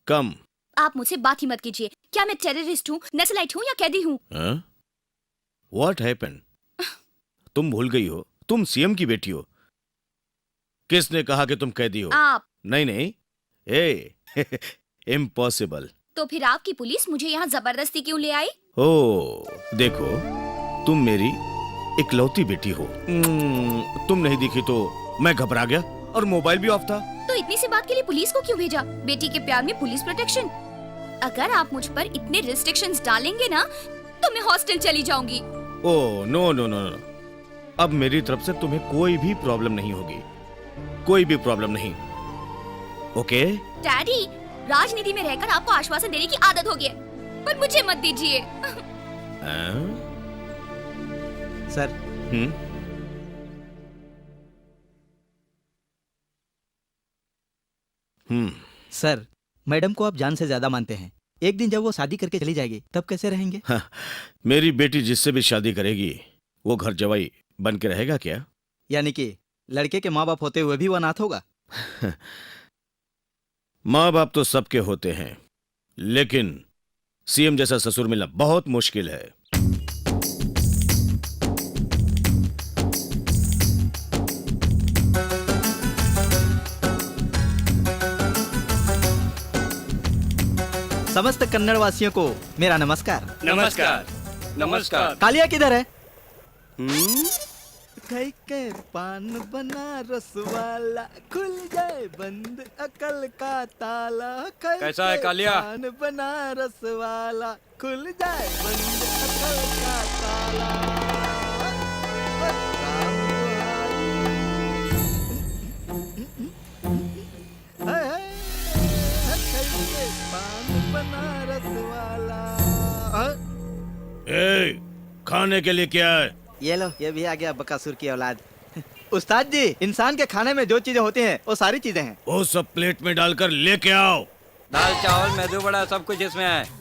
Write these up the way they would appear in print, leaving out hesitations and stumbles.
कम। आप मुझसे बात ही मत कीजिए। क्या मैं टेररिस्ट हूँ, नक्सलाइट हूँ या कैदी हूँ? What happened? तुम भूल गई हो, तुम सीएम की बेटी हो। किसने कहा कि तुम कैदी हो? आप। नहीं नहीं, ए इम्पॉसिबल। तो फिर आपकी पुलिस मुझे यहाँ जबरदस्ती क्यों ले आई? ओ देखो, तुम मेरी इकलौती बेटी हो। तुम नहीं दिखी तो मैं घबरा गया और मोबाइल भी ऑफ था। तो इतनी सी बात के लिए पुलिस को क्यों भेजा? बेटी के प्यार में पुलिस प्रोटेक्शन। अगर आप मुझ पर इतने रिस्ट्रिक्शंस डालेंगे ना तो मैं हॉस्टल चली जाऊंगी। Oh no no no no, अब मेरी तरफ से तुम्हें कोई भी प्रॉब्लम नहीं होगी, कोई भी प्रॉब्लम नहीं। ओके? डैडी, राजनीति में रहकर आपको आश्वासन देने की आदत हो गई है, पर मुझे मत दीजिए। सर। सर, मैडम को आप जान से ज्यादा मानते हैं। एक दिन जब वो शादी करके चली जाएगी तब कैसे रहेंगे? मेरी बेटी जिससे भी शादी करेगी वो घर जवाई बन के रहेगा क्या? यानी कि लड़के के माँ बाप होते हुए भी वो अनाथ होगा? माँ बाप तो सबके होते हैं, लेकिन सीएम जैसा ससुर मिलना बहुत मुश्किल है। समस्त कन्नड़ वासियों को मेरा नमस्कार। नमस्कार। नमस्कार। कालिया किधर है? खाई के पान बनारस वाला, खुल जाए बंद अकल का ताला। कैसा है कालिया? पान बनारस वाला, खुल जाए बंद अकल का ताला। पान बनारस वाला। खाने के लिए क्या है? ये लो, ये भी आ गया बकासुर की औलाद। उस्ताद जी, इंसान के खाने में जो चीजें होती हैं वो सारी चीजें हैं। वो सब प्लेट में डालकर लेके आओ। दाल चावल मेदू बड़ा सब कुछ इसमें है।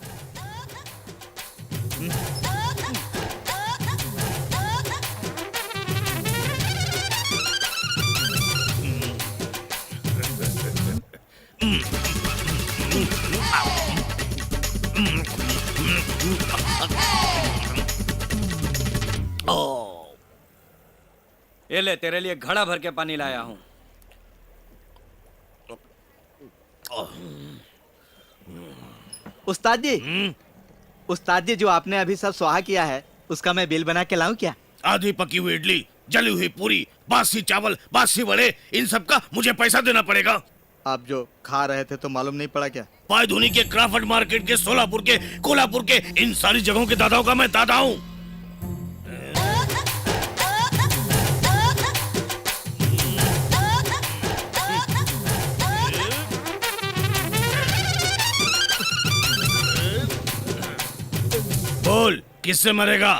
ये ले, तेरे लिए घड़ा भर के पानी लाया हूँ। उस्ताद जी, जो आपने अभी सब स्वाहा किया है उसका मैं बिल बना के लाऊं क्या? आधी पकी हुई इडली, जली हुई पूरी, बासी चावल, बासी वड़े, इन सब का मुझे पैसा देना पड़ेगा। आप जो खा रहे थे तो मालूम नहीं पड़ा क्या? पायधुनी के, क्राफर्ड मार्केट के, सोलापुर के, कोल्हापुर के, इन सारी जगहों के दादाओं का मैं दादा हूँ। बोल, किससे मरेगा?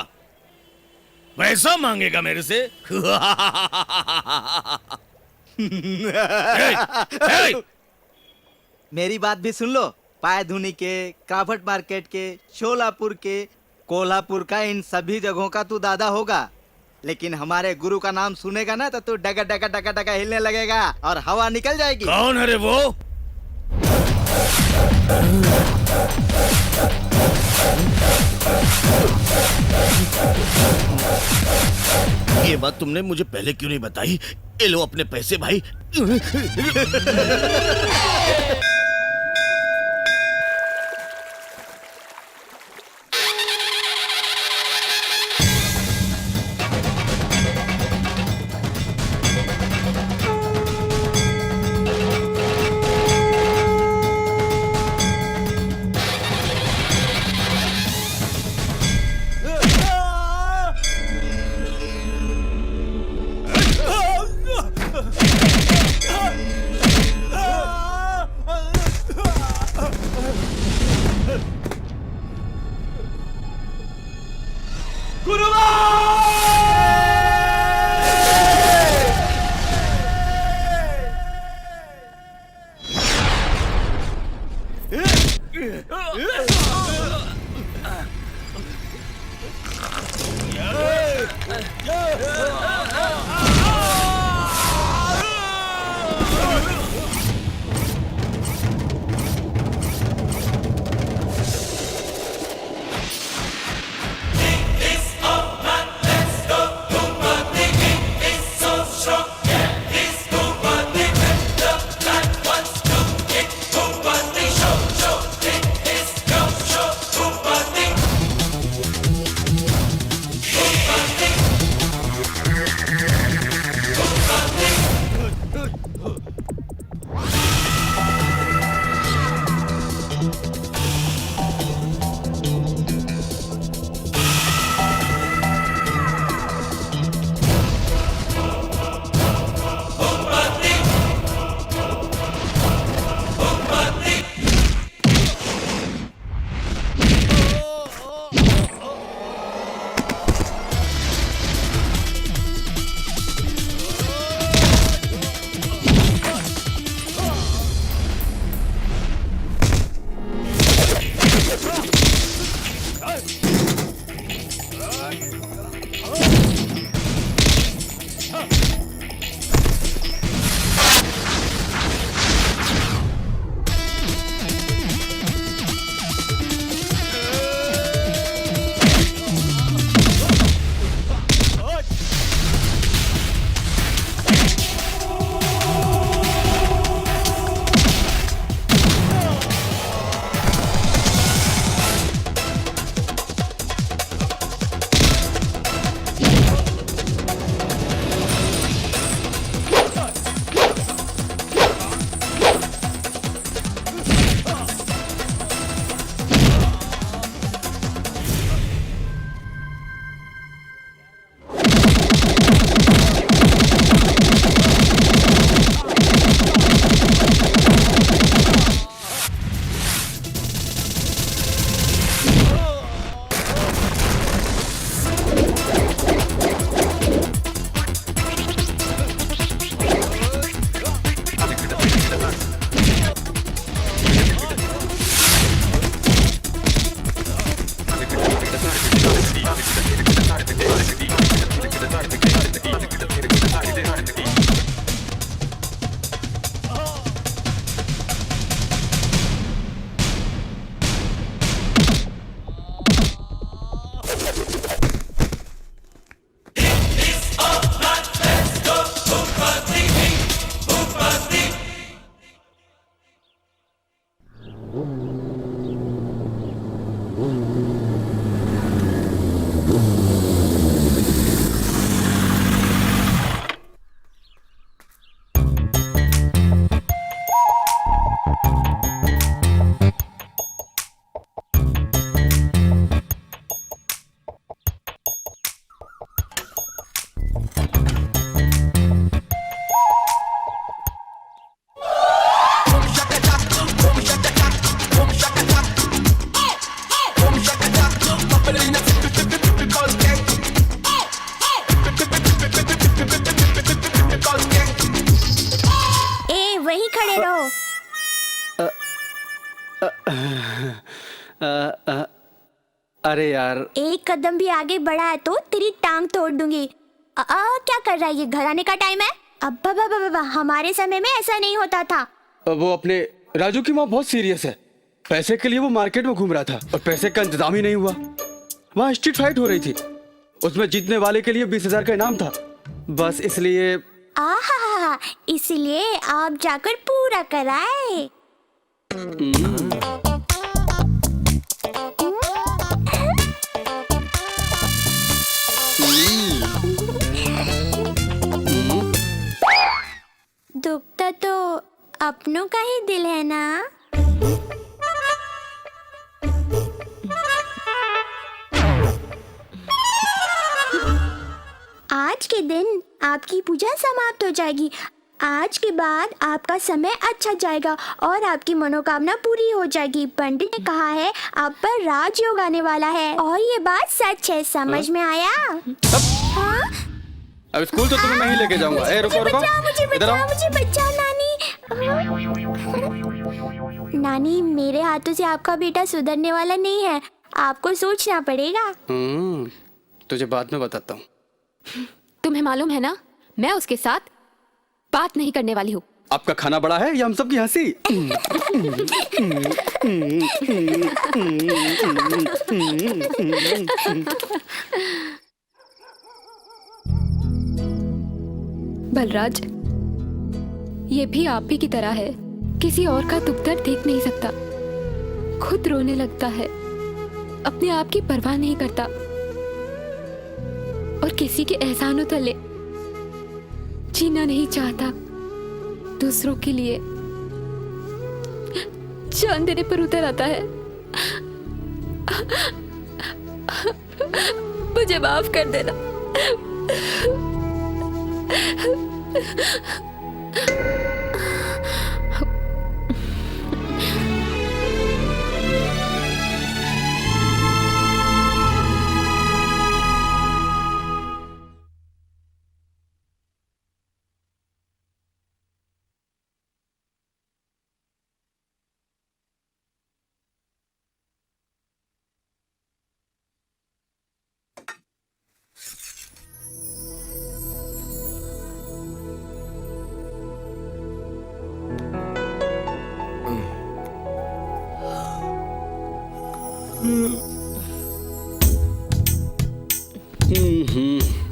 पैसा मांगेगा मेरे से? मेरी बात भी सुन लो। पायधुनी के, क्राफर्ड मार्केट के, शोलापुर के, कोल्हापुर का, इन सभी जगहों का तू दादा होगा, लेकिन हमारे गुरु का नाम सुनेगा ना तो तू डगा डगा डगा डगा हिलने लगेगा और हवा निकल जाएगी। कौन है रे वो? ये बात तुमने मुझे पहले क्यों नहीं बताई? ये लो अपने पैसे भाई। ए वहीं खड़े रहो। अरे यार, एक कदम भी आगे बढ़ा है तो तेरी टांग तोड़ दूंगी। क्या कर रहा है ये? घर आने का टाइम है? अब्बा बाबा बाबा, हमारे समय में ऐसा नहीं होता था। वो अपने राजू की माँ बहुत सीरियस है। पैसे के लिए वो मार्केट में घूम रहा था और पैसे का इंतजाम ही नहीं हुआ। वहाँ स्ट्रीट फाइट हो रही थी, उसमें जीतने वाले के लिए 20,000 का इनाम था। बस इसलिए आहा, इसलिए आप जाकर पूरा कराए। दुखता तो अपनों का ही दिल है ना। आज के दिन आपकी पूजा समाप्त हो जाएगी। आज के बाद आपका समय अच्छा जाएगा और आपकी मनोकामना पूरी हो जाएगी। पंडित ने कहा है आप पर राजयोग आने वाला है और ये बात सच है। समझ में आया? हाँ? अब स्कूल तो तुम्हें मैं ही लेके जाऊंगा। ए, रुको रुको, इधर आओ। मुझे बचाओ नानी। नानी, मेरे हाथों से आपका बेटा सुधरने वाला नहीं है, आपको सोचना पड़ेगा। तुझे बाद में बताता हूँ। तुम्हें मालूम है ना, मैं उसके साथ बात नहीं करने वाली हूँ। आपका खाना बड़ा है या हम सबकी हंसी? बलराज, ये भी आप ही की तरह है, किसी और का दुख दर्द देख नहीं सकता, खुद रोने लगता है, अपने आप की परवाह नहीं करता और किसी के एहसानों तले जीना नहीं चाहता। दूसरों के लिए जान देने पर उतर आता है। मुझे माफ कर देना।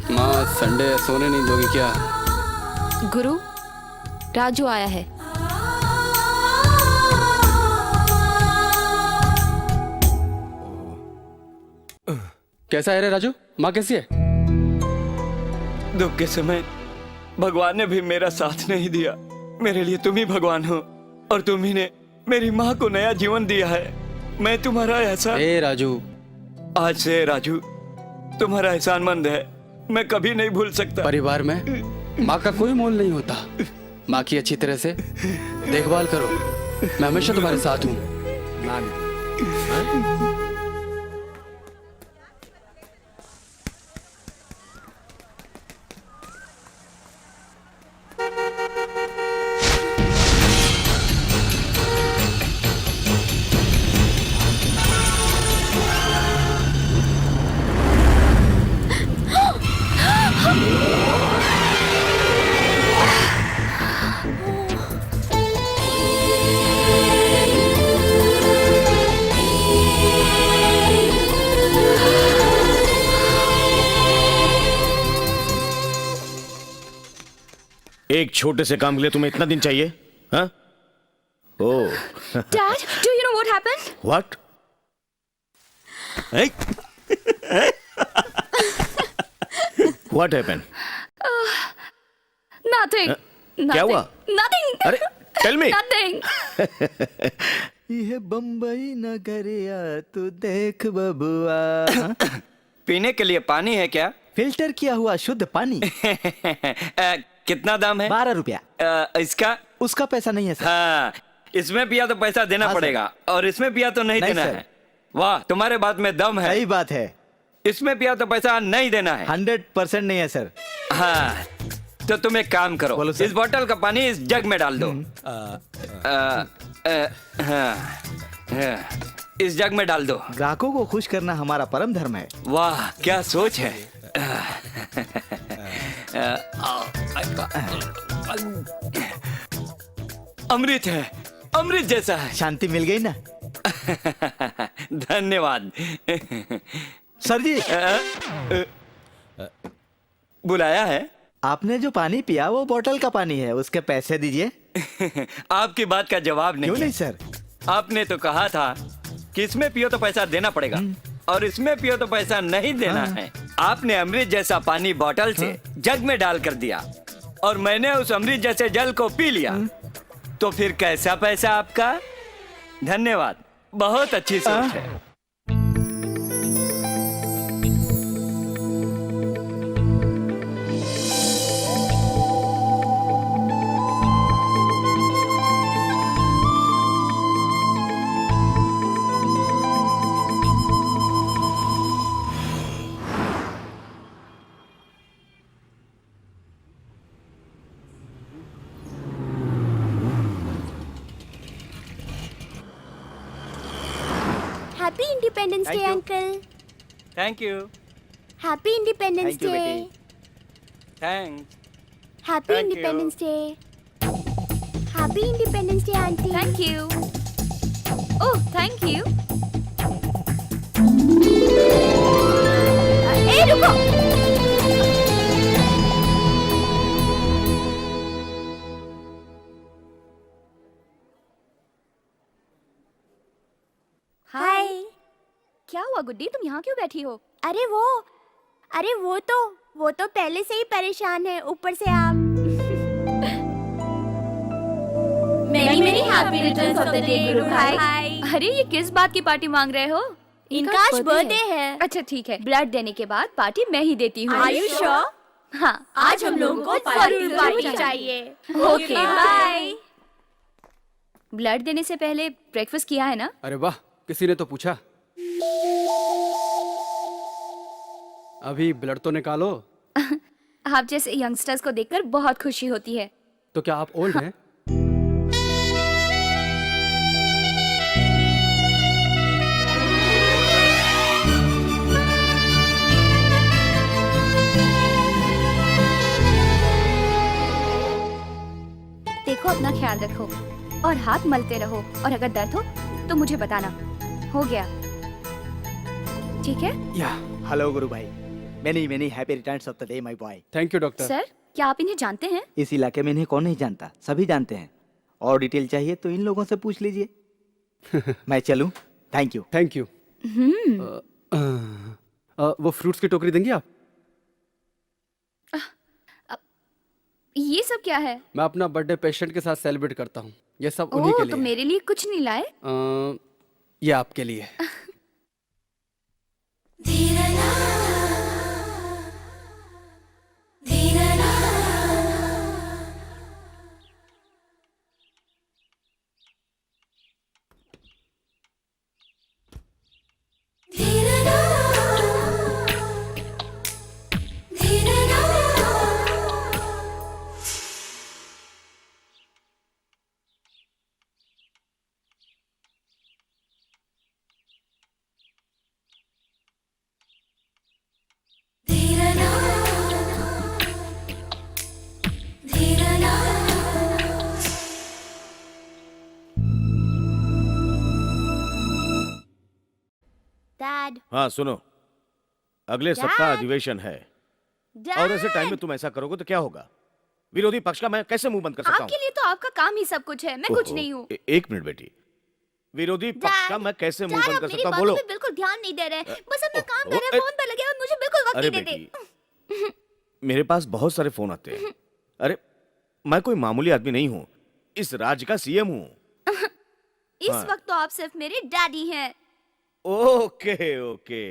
माँ, संडे है, सोने नहीं दोगी क्या? गुरु, राजू आया है। कैसा है रे राजू? माँ कैसी है? दुख के समय भगवान ने भी मेरा साथ नहीं दिया। मेरे लिए तुम ही भगवान हो और तुम ही ने मेरी माँ को नया जीवन दिया है। मैं तुम्हारा एहसान। ए राजू, आज से राजू तुम्हारा एहसानमंद है, मैं कभी नहीं भूल सकता। परिवार में माँ का कोई मोल नहीं होता। माँ की अच्छी तरह से देखभाल करो, मैं हमेशा तुम्हारे साथ हूँ। एक छोटे से काम के लिए तुम्हें इतना दिन चाहिए? हाँ? ओह, Dad, do you know what happened? What? What happened? Nothing. क्या हुआ? Nothing. अरे, टेल मी। Nothing. यह बम्बई नगरिया तू देख बबुआ। पीने के लिए पानी है क्या? फिल्टर किया हुआ शुद्ध पानी। कितना दाम है? 12 रुपया। इसका? उसका पैसा नहीं है सर। हाँ, इसमें पिया तो पैसा देना हाँ, सर। पड़ेगा और इसमें पिया तो नहीं नहीं, देना सर। है। वाह, तुम्हारे बात में दम है। सही बात है। इसमें पिया तो पैसा नहीं देना है। 100% नहीं है सर। हाँ, तो तुम एक काम करो, बोलो सर। इस बोतल का पानी इस जग में डाल दो। हाँ, इस जग में डाल दो। ग्राहकों को खुश करना हमारा परम धर्म है। वाह, क्या सोच है। अमृत है, अमृत जैसा है। शांति मिल गई ना? धन्यवाद। सर जी, बुलाया है? आपने जो पानी पिया वो बोतल का पानी है, उसके पैसे दीजिए। आपकी बात का जवाब नहीं क्यों है। नहीं सर? आपने तो कहा था कि इसमें पियो तो पैसा देना पड़ेगा और इसमें पियो तो पैसा नहीं देना है। आपने अमृत जैसा पानी बोतल से जग में डाल कर दिया और मैंने उस अमृत जैसे जल को पी लिया, तो फिर कैसा पैसा आपका? धन्यवाद, बहुत अच्छी सोच है। Happy independence Thank day you. Uncle. Thank you. Happy independence Thank you, day. बेटी। Thanks. Happy Thank you. Independence day. Happy independence day aunty. Thank you. Oh, thank you. ए रुको। हाय। क्या हुआ गुड्डी, तुम यहाँ क्यों बैठी हो? अरे वो तो पहले से ही परेशान है, ऊपर से आप। Many happy returns of the day, गुरु भाई। हाय। अरे ये किस बात की पार्टी मांग रहे हो? इनका आज बर्थडे है। अच्छा ठीक है, ब्लड देने के बाद पार्टी मैं ही देती हूँ। Are you sure? हाँ, आज हम लोगों को जरूर पार्टी चाहिए। Okay bye. ब्लड देने से पहले ब्रेकफास्ट किया है ना? अरे वाह, किसी ने तो पूछा। अभी ब्लड तो निकालो। आप जैसे यंगस्टर्स को देखकर बहुत खुशी होती है। तो क्या आप ओल्ड हैं? देखो, अपना ख्याल रखो और हाथ मलते रहो, और अगर दर्द हो तो मुझे बताना। हो गया, ठीक है? या हेलो गुरु भाई। Many happy returns of the day my boy. Thank you doctor. Sir, क्या आप इन्हें जानते हैं? इस इलाके में इन्हें कौन नहीं जानता, सभी जानते हैं। और डिटेल चाहिए तो इन लोगों से पूछ लीजिए। मैं चलूं? Thank you. Thank you. वो फ्रूट्स की टोकरी देंगी आप? ये सब क्या है? मैं अपना बर्थडे पेशेंट के साथ सेलिब्रेट करता हूँ। ये सब उन्हीं ओह, के तो लिए। मेरे लिए कुछ नहीं लाए? ये आपके लिए। डैड। हाँ सुनो, अगले सप्ताह अधिवेशन है और ऐसे टाइम में तुम ऐसा करोगे तो क्या होगा? विरोधी पक्ष का मैं कैसे मुंह बंद कर सकता हूँ? आपके लिए तो आपका काम ही सब कुछ है, मैं कुछ ओहो, नहीं हूँ। एक मिनट बेटी, विरोधी पक्ष का मैं कैसे मुंह डैड, बंद आप कर मेरी सकता हूँ? बातों बोलो। पे बिल्कुल ध्यान नहीं दे रहे हैं। बस अपना काम ओह, कर रहे हैं, फोन पर लगे और मुझे बिल्कुल वक्त अरे नहीं देते। बेटी, मेरे पास बहुत सारे फोन आते हैं। अरे मैं कोई मामूली आदमी नहीं हूँ, इस राज्य का सीएम हूँ। इस हाँ। वक्त तो आप सिर्फ मेरे डैडी हैं। Okay okay,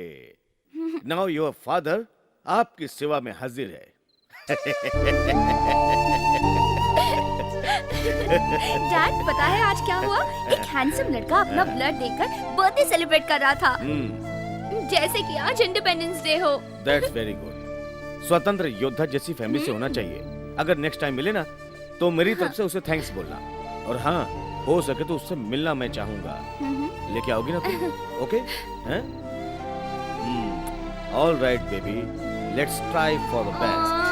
now your father आपकी सेवा में हाजिर है। डैड, पता है आज क्या हुआ? एक हैंडसम लड़का अपना ब्लड देकर बर्थडे सेलिब्रेट कर रहा था, जैसे कि आज इंडिपेंडेंस डे हो। That's very good. स्वतंत्र योद्धा जैसी फैमिली से होना चाहिए। अगर नेक्स्ट टाइम मिले ना तो मेरी तरफ से उसे थैंक्स बोलना, और हाँ, हो सके तो उससे मिलना मैं चाहूंगा। लेके आओगी ना तुम? ओके? हैं? All right baby, let's try for the best.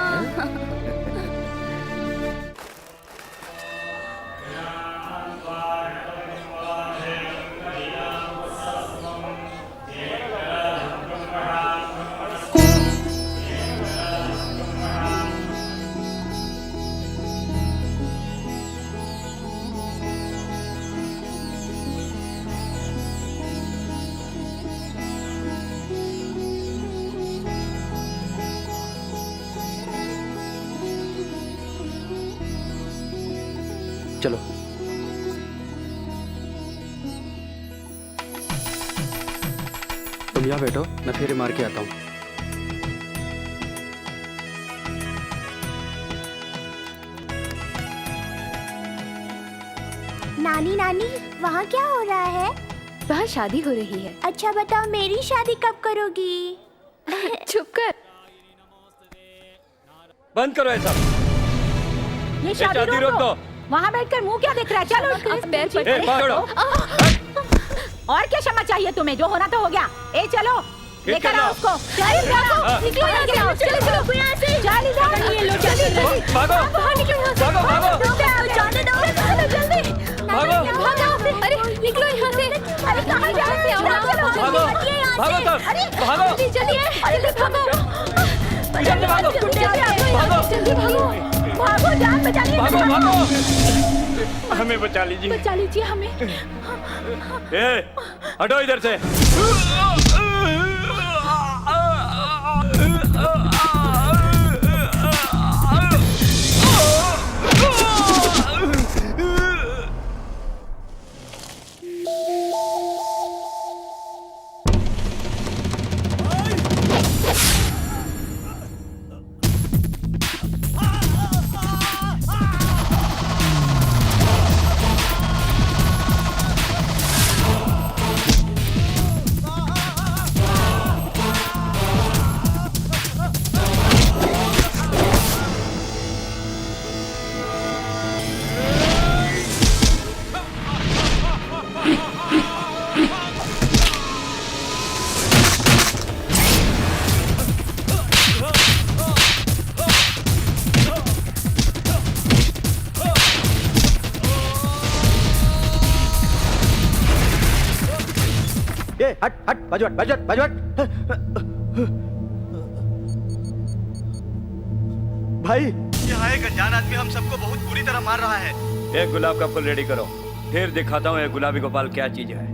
चलो। तुम यहाँ बैठो, मैं फेरे मार के आता हूँ। नानी नानी, वहाँ क्या हो रहा है? वहाँ शादी हो रही है। अच्छा बताओ, मेरी शादी कब करोगी? चुप कर। बंद करो ऐसा। ये शादी रोक दो। वहाँ बैठकर मुंह क्या देख रहा है? चलो आप पैर पर ए, पकड़ो। और क्या क्षमा चाहिए तुम्हें? जो होना तो हो गया। ए चलो, लेकर आओ उसको। निकलो यहाँ से, चलो चलो यहाँ से। चल इधर, ये लो जल्दी। भागो, बाहर निकलो यहाँ से। भागो, जाने दो, चलो जल्दी। भागो। भागो, अरे निकलो यहाँ से। अरे कहाँ जा रहे हो? भागो, भागो तब, भागो। जल्दी जल्दी भागो। जल्दी भागो, जल्दी भागो। भागो, जान बचानी है। भागो, भागो। हमें बचा लीजिए। बचा लीजिए हमें। ए, हटो इधर से। ए, हट हट, बाजू हट, बाजू हट, बाजू हट। भाई, यहाँ एक अनजान आदमी हम सबको बहुत बुरी तरह मार रहा है। एक गुलाब का फूल रेडी करो, फिर दिखाता हूँ ये गुलाबी गोपाल क्या चीज है।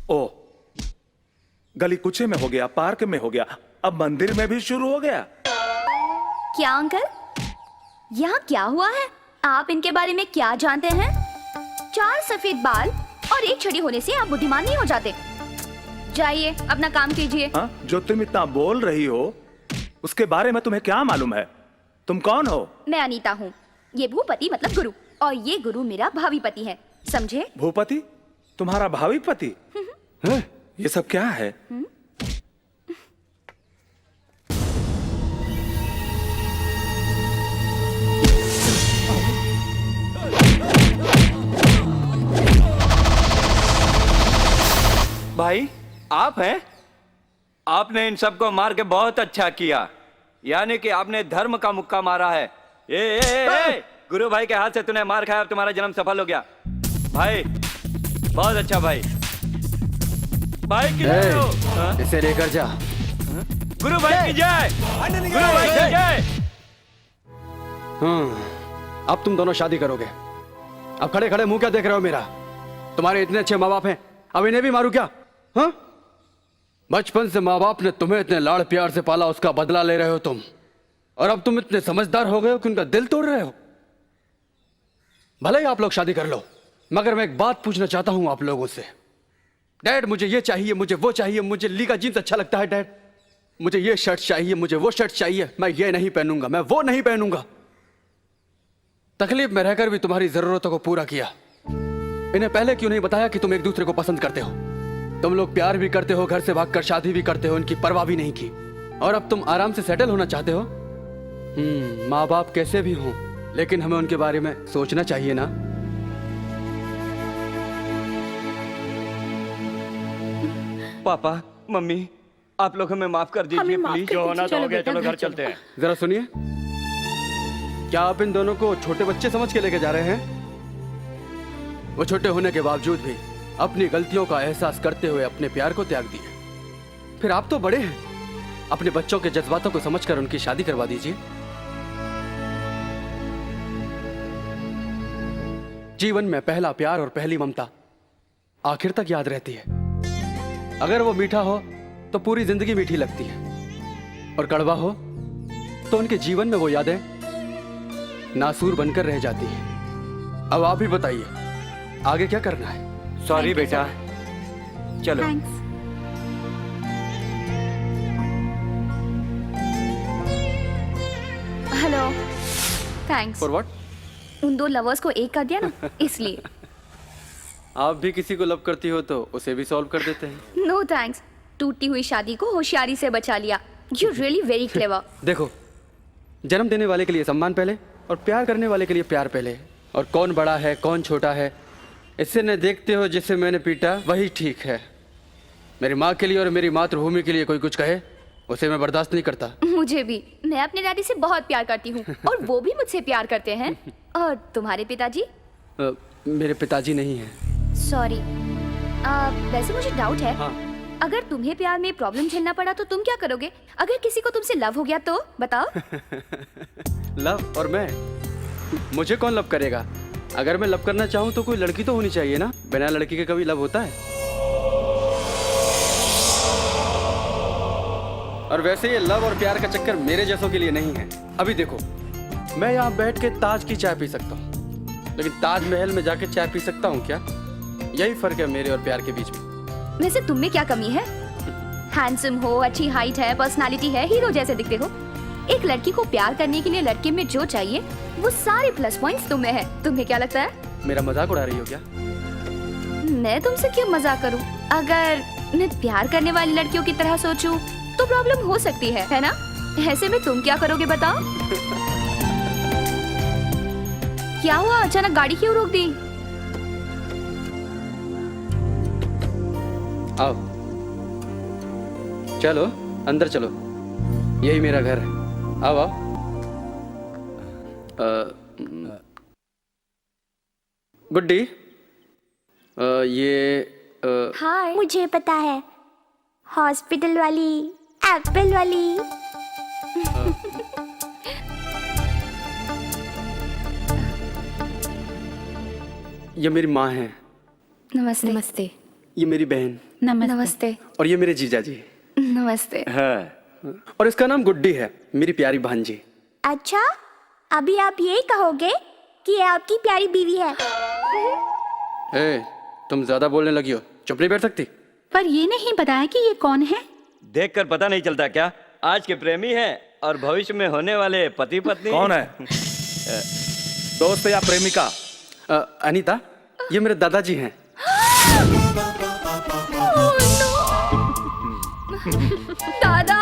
ओ, गली कुचे में हो गया, पार्क में हो गया, अब मंदिर में भी शुरू हो गया। क्या अंकल, यहाँ क्या हुआ है? आप इनके बारे में क्या जानते हैं? 4 सफेद बाल और एक छड़ी होने से आप बुद्धिमान नहीं हो जाते। जाइए अपना काम कीजिए। हाँ, जो तुम इतना बोल रही हो उसके बारे में तुम्हें क्या मालूम है? तुम कौन हो? मैं अनीता हूँ। ये भूपति मतलब गुरु, और ये गुरु मेरा भावी पति है। समझे? भूपति, तुम्हारा भावी पति? हैं? ये सब क्या है? भाई आप हैं? आपने इन सबको मार के बहुत अच्छा किया, यानी कि आपने धर्म का मुक्का मारा है। ए, गुरु भाई के हाथ से तूने मार खाया, अब तुम्हारा जन्म सफल हो गया। भाई बहुत अच्छा भाई। भाई की जय हो। हाँ? इसे लेकर जा। गुरु भाई की जय। गुरु भाई की जय। अब तुम दोनों शादी करोगे। अब खड़े खड़े मुंह क्या देख रहे हो मेरा? तुम्हारे इतने अच्छे माँ बाप हैं, अब इन्हें भी मारू क्या? हाँ? बचपन से माँ बाप ने तुम्हें इतने लाड़ प्यार से पाला, उसका बदला ले रहे हो तुम। और अब तुम इतने समझदार हो गए हो कि उनका दिल तोड़ रहे हो। भले ही आप लोग शादी कर लो, मगर मैं एक बात पूछना चाहता हूं आप लोगों से। डैड, मुझे ये चाहिए, मुझे वो चाहिए, मुझे ली का जीन्स अच्छा लगता है डैड, मुझे ये शर्ट चाहिए, मुझे वो शर्ट चाहिए, मैं ये नहीं पहनूंगा, मैं वो नहीं पहनूंगा। तकलीफ में रहकर भी तुम्हारी जरूरतों को पूरा किया। इन्हें पहले क्यों नहीं बताया कि तुम एक दूसरे को पसंद करते हो? तुम लोग प्यार भी करते हो, घर से भागकर शादी भी करते हो, इनकी परवाह भी नहीं की। और अब तुम आराम से सेटल होना चाहते हो। माँ बाप कैसे भी हों, लेकिन हमें उनके बारे में सोचना चाहिए ना। पापा, मम्मी, आप लोग हमें माफ कर दीजिए प्लीज। जो होना तो हो गया, चलो घर चलते हैं। जरा सुनिए, क्या आप इन दोनों को छोटे बच्चे समझ के लेके जा रहे हैं? वो छोटे होने के बावजूद भी अपनी गलतियों का एहसास करते हुए अपने प्यार को त्याग दिए। फिर आप तो बड़े हैं, अपने बच्चों के जज्बातों को समझकर उनकी शादी करवा दीजिए। जीवन में पहला प्यार और पहली ममता आखिर तक याद रहती है। अगर वो मीठा हो तो पूरी जिंदगी मीठी लगती है, और कड़वा हो तो उनके जीवन में वो यादें नासूर बनकर रह जाती है। अब आप ही बताइए, आगे क्या करना है? सॉरी बेटा, चलो। Hello, thanks. For what? उन दो लवर्स को एक कर दिया ना, इसलिए। आप भी किसी को लव करती हो तो उसे भी सॉल्व कर देते हैं। नो थैंक्स, टूटी हुई शादी को होशियारी से बचा लिया। You really very clever. देखो, जन्म देने वाले के लिए सम्मान पहले और प्यार करने वाले के लिए प्यार पहले। और कौन बड़ा है कौन छोटा है इससे न देखते हो जिसे मैंने पीटा वही ठीक है। मेरी माँ के लिए और मेरी मातृभूमि के लिए कोई कुछ कहे उसे मैं बर्दाश्त नहीं करता। मुझे भी, मैं अपने डैडी से बहुत प्यार करती हूँ और वो भी मुझसे प्यार करते हैं। और तुम्हारे पिताजी? मेरे पिताजी नहीं हैं। सॉरी, वैसे मुझे डाउट है। हाँ। अगर तुम्हें प्यार में प्रॉब्लम झेलना पड़ा तो तुम क्या करोगे? अगर किसी को तुमसे लव हो गया तो बताओ। लव और मैं? मुझे कौन लव करेगा? अगर मैं लव करना चाहूँ तो कोई लड़की तो होनी चाहिए ना। बिना लड़की के कभी लव होता है? और वैसे ये लव और प्यार का चक्कर मेरे जैसों के लिए नहीं है। अभी देखो, मैं यहाँ बैठ के ताज की चाय पी सकता हूँ, लेकिन ताजमहल में जाके चाय पी सकता हूँ क्या? यही फर्क है मेरे और प्यार के बीच में। वैसे तुम में क्या कमी है? हैंडसम हो, अच्छी हाइट है, पर्सनालिटी है, हीरो जैसे दिखते हो। एक लड़की को प्यार करने के लिए लड़के में जो चाहिए वो सारे प्लस पॉइंट्स तुम में है। तुम्हें क्या लगता है? मेरा मजाक उड़ा रही हो क्या? मैं तुमसे क्यों मजाक करूं? अगर मैं प्यार करने वाली लड़कियों की तरह सोचूं तो प्रॉब्लम हो सकती है ना? ऐसे में तुम क्या करोगे बताओ? क्या हुआ, अचानक गाड़ी क्यों रोक दी? आओ, चलो अंदर चलो, यही मेरा घर है। आओ आओ। गुड्डी, ये हाय। मुझे पता है, हॉस्पिटल वाली, एप्पल वाली। ये मेरी माँ है। नमस्ते। नमस्ते। ये मेरी बहन। नमस्ते। और ये मेरे जीजा जी। नमस्ते। हाँ। और इसका नाम गुड्डी है, मेरी प्यारी भांजी। अच्छा, अभी आप यही कहोगे कि ये आपकी प्यारी बीवी है? ए, तुम ज्यादा बोलने लगी हो, चुप नहीं बैठ सकती? पर ये नहीं बताया कि ये कौन है। देखकर पता नहीं चलता क्या? आज के प्रेमी हैं और भविष्य में होने वाले पति पत्नी। कौन है? दोस्त या प्रेमिका? अनीता। ये मेरे दादाजी हैं। दादा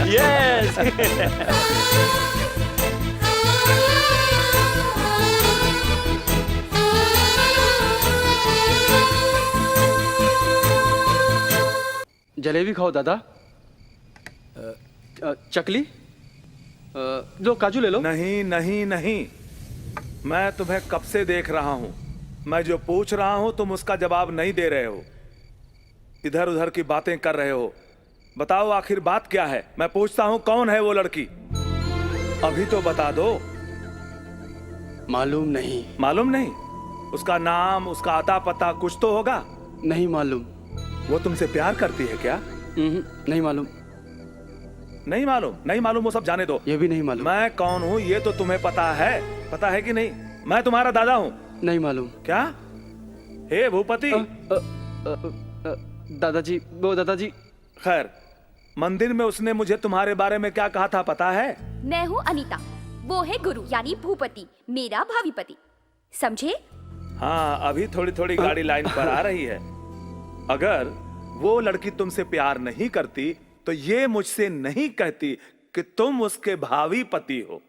यस। जलेबी खाओ दादा। चकली, लो काजू ले लो। नहीं नहीं नहीं, मैं तुम्हें कब से देख रहा हूं। मैं जो पूछ रहा हूं तुम उसका जवाब नहीं दे रहे हो, इधर उधर की बातें कर रहे हो। बताओ आखिर बात क्या है। मैं पूछता हूं कौन है वो लड़की, अभी तो बता दो। मालूम नहीं। मालूम नहीं? उसका नाम, उसका अता पता कुछ तो होगा। नहीं मालूम। वो तुमसे प्यार करती है क्या? नहीं मालूम। नहीं मालूम? नहीं मालूम वो सब जाने दो। ये भी नहीं मालूम। मैं कौन हूँ ये तो तुम्हें पता है कि नहीं? मैं तुम्हारा दादा हूँ। नहीं मालूम। क्या? हे भूपति। दादाजी, वो दादाजी। खैर, मंदिर में उसने मुझे तुम्हारे बारे में क्या कहा था पता है? मैं हूँ अनीता, वो है गुरु यानी भूपति, मेरा भावी पति, समझे? हाँ, अभी थोड़ी थोड़ी गाड़ी लाइन पर आ रही है। अगर वो लड़की तुमसे प्यार नहीं करती तो ये मुझसे नहीं कहती कि तुम उसके भावी पति हो।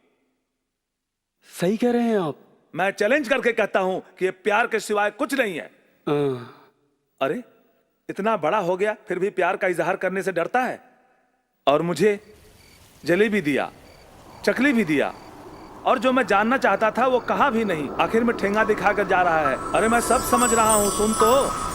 सही कह रहे हैं आप। मैं चैलेंज करके कहता हूं कि ये प्यार के सिवाय कुछ नहीं है। अरे, इतना बड़ा हो गया फिर भी प्यार का इजहार करने से डरता है। और मुझे जलेबी दिया, चकली भी दिया, और जो मैं जानना चाहता था वो कहा भी नहीं। आखिर में ठेंगा दिखाकर जा रहा है। अरे मैं सब समझ रहा हूं, सुन तो।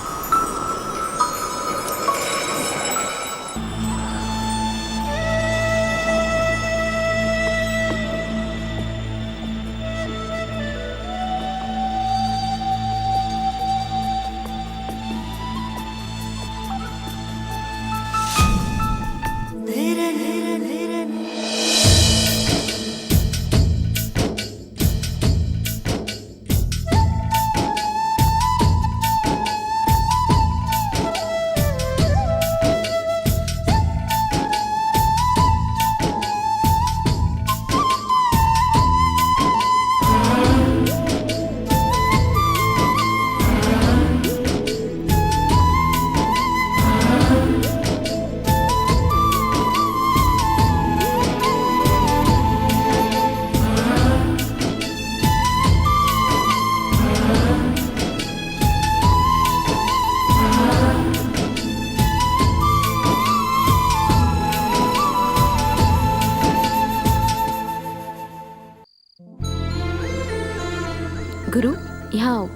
गुरु, यहाँ आओ।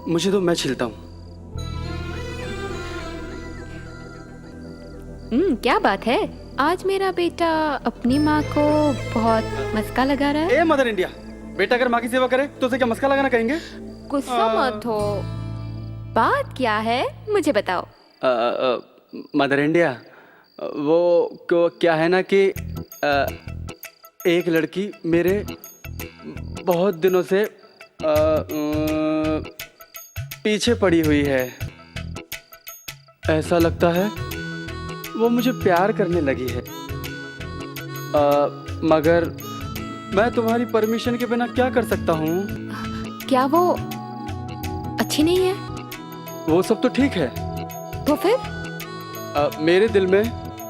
मुझे तो मैं छिलता हूँ। क्या बात है, आज मेरा बेटा अपनी माँ को बहुत मस्का लगा रहा है। ए मदर इंडिया, बेटा अगर माँ की सेवा करे तो उसे क्या मस्का लगाना कहेंगे? गुस्सा मत हो, बात क्या है मुझे बताओ। मदर इंडिया, वो क्या है ना कि एक लड़की मेरे बहुत दिनों से पीछे पड़ी हुई है। ऐसा लगता है वो मुझे प्यार करने लगी है। मगर मैं तुम्हारी परमिशन के बिना क्या कर सकता हूँ? क्या वो अच्छी नहीं है? वो सब तो ठीक है। तो फिर? मेरे दिल में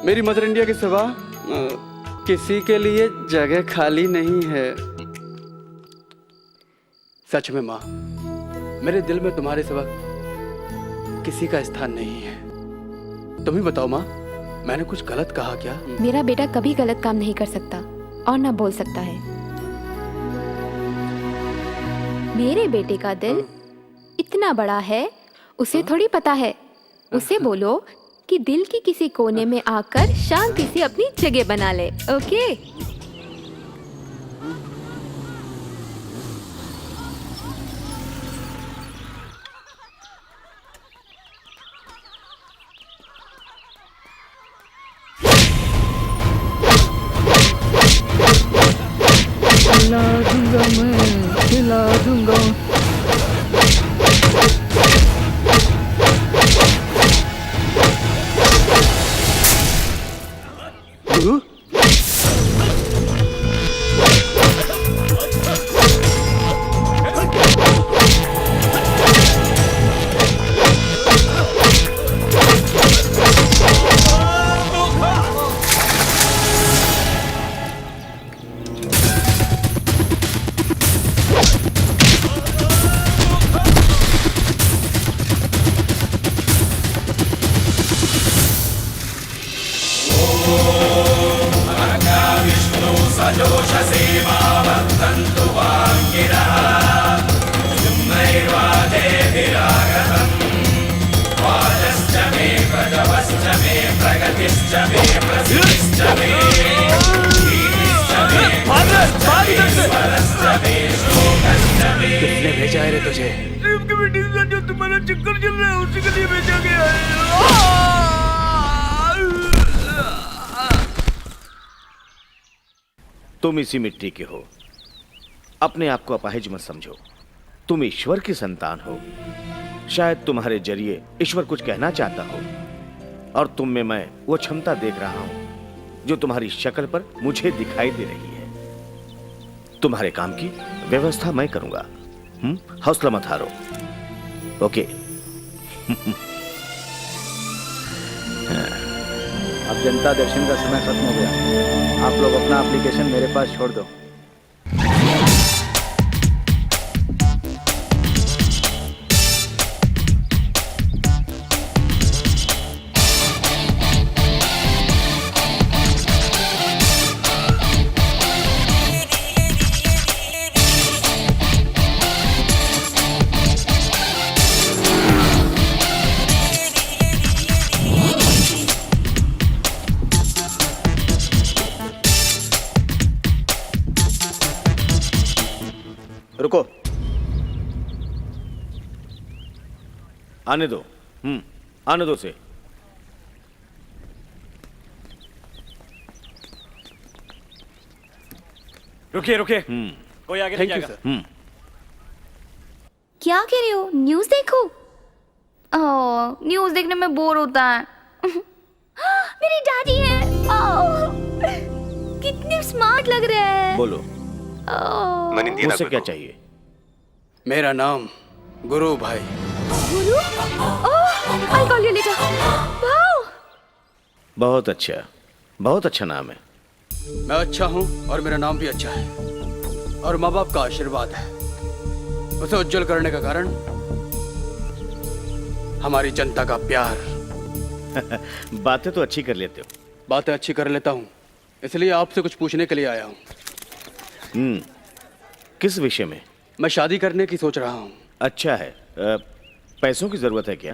मेरी मदर इंडिया के सिवा किसी के लिए जगह खाली नहीं है। सच में माँ, मेरे दिल में तुम्हारे सिवा किसी का स्थान नहीं है। तुम ही बताओ माँ, मैंने कुछ गलत कहा क्या? मेरा बेटा कभी गलत काम नहीं कर सकता और ना बोल सकता है। मेरे बेटे का दिल इतना बड़ा है, उसे थोड़ी पता है। उसे बोलो कि दिल की किसी कोने में आकर शांति से अपनी जगह बना ले। ओके? हिला दूंगा मैं, हिला दूंगा। तुझे? शिव की मीटिंग से जो तुम्हारा चक्कर चल रहा है उसी के लिए भेजा गया है। तुम इसी मिट्टी के हो, अपने आप को अपाहिज मत समझो। तुम ईश्वर की संतान हो। शायद तुम्हारे जरिए ईश्वर कुछ कहना चाहता हो, और तुम में मैं वो क्षमता देख रहा हूं जो तुम्हारी शक्ल पर मुझे दिखाई दे रही है। तुम्हारे काम की व्यवस्था मैं करूंगा। हौसला मत हारो। ओके। अब जनता दर्शन का समय खत्म हो गया। आप लोग अपना एप्लीकेशन मेरे पास छोड़ दो। रुको। आने दो। आने दो से। रुकिए रुकिए, कोई आगे नहीं जाएगा। क्या कह रहे हो? न्यूज़ देखो? न्यूज़ देखने में बोर होता है। मेरी डैडी है। कितने स्मार्ट लग रहे हैं। बोलो, मुझसे क्या चाहिए? मेरा नाम गुरु भाई। गुरु? I'll call you later. Wow. बहुत अच्छा, बहुत अच्छा नाम है। मैं अच्छा हूँ और मेरा नाम भी अच्छा है, और माँ बाप का आशीर्वाद है। उसे उज्जवल करने का कारण हमारी जनता का प्यार। बातें तो अच्छी कर लेते हो। बातें अच्छी कर लेता हूँ, इसलिए आपसे कुछ पूछने के लिए आया हूँ। किस विषय में? मैं शादी करने की सोच रहा हूँ। अच्छा है। पैसों की जरूरत है क्या?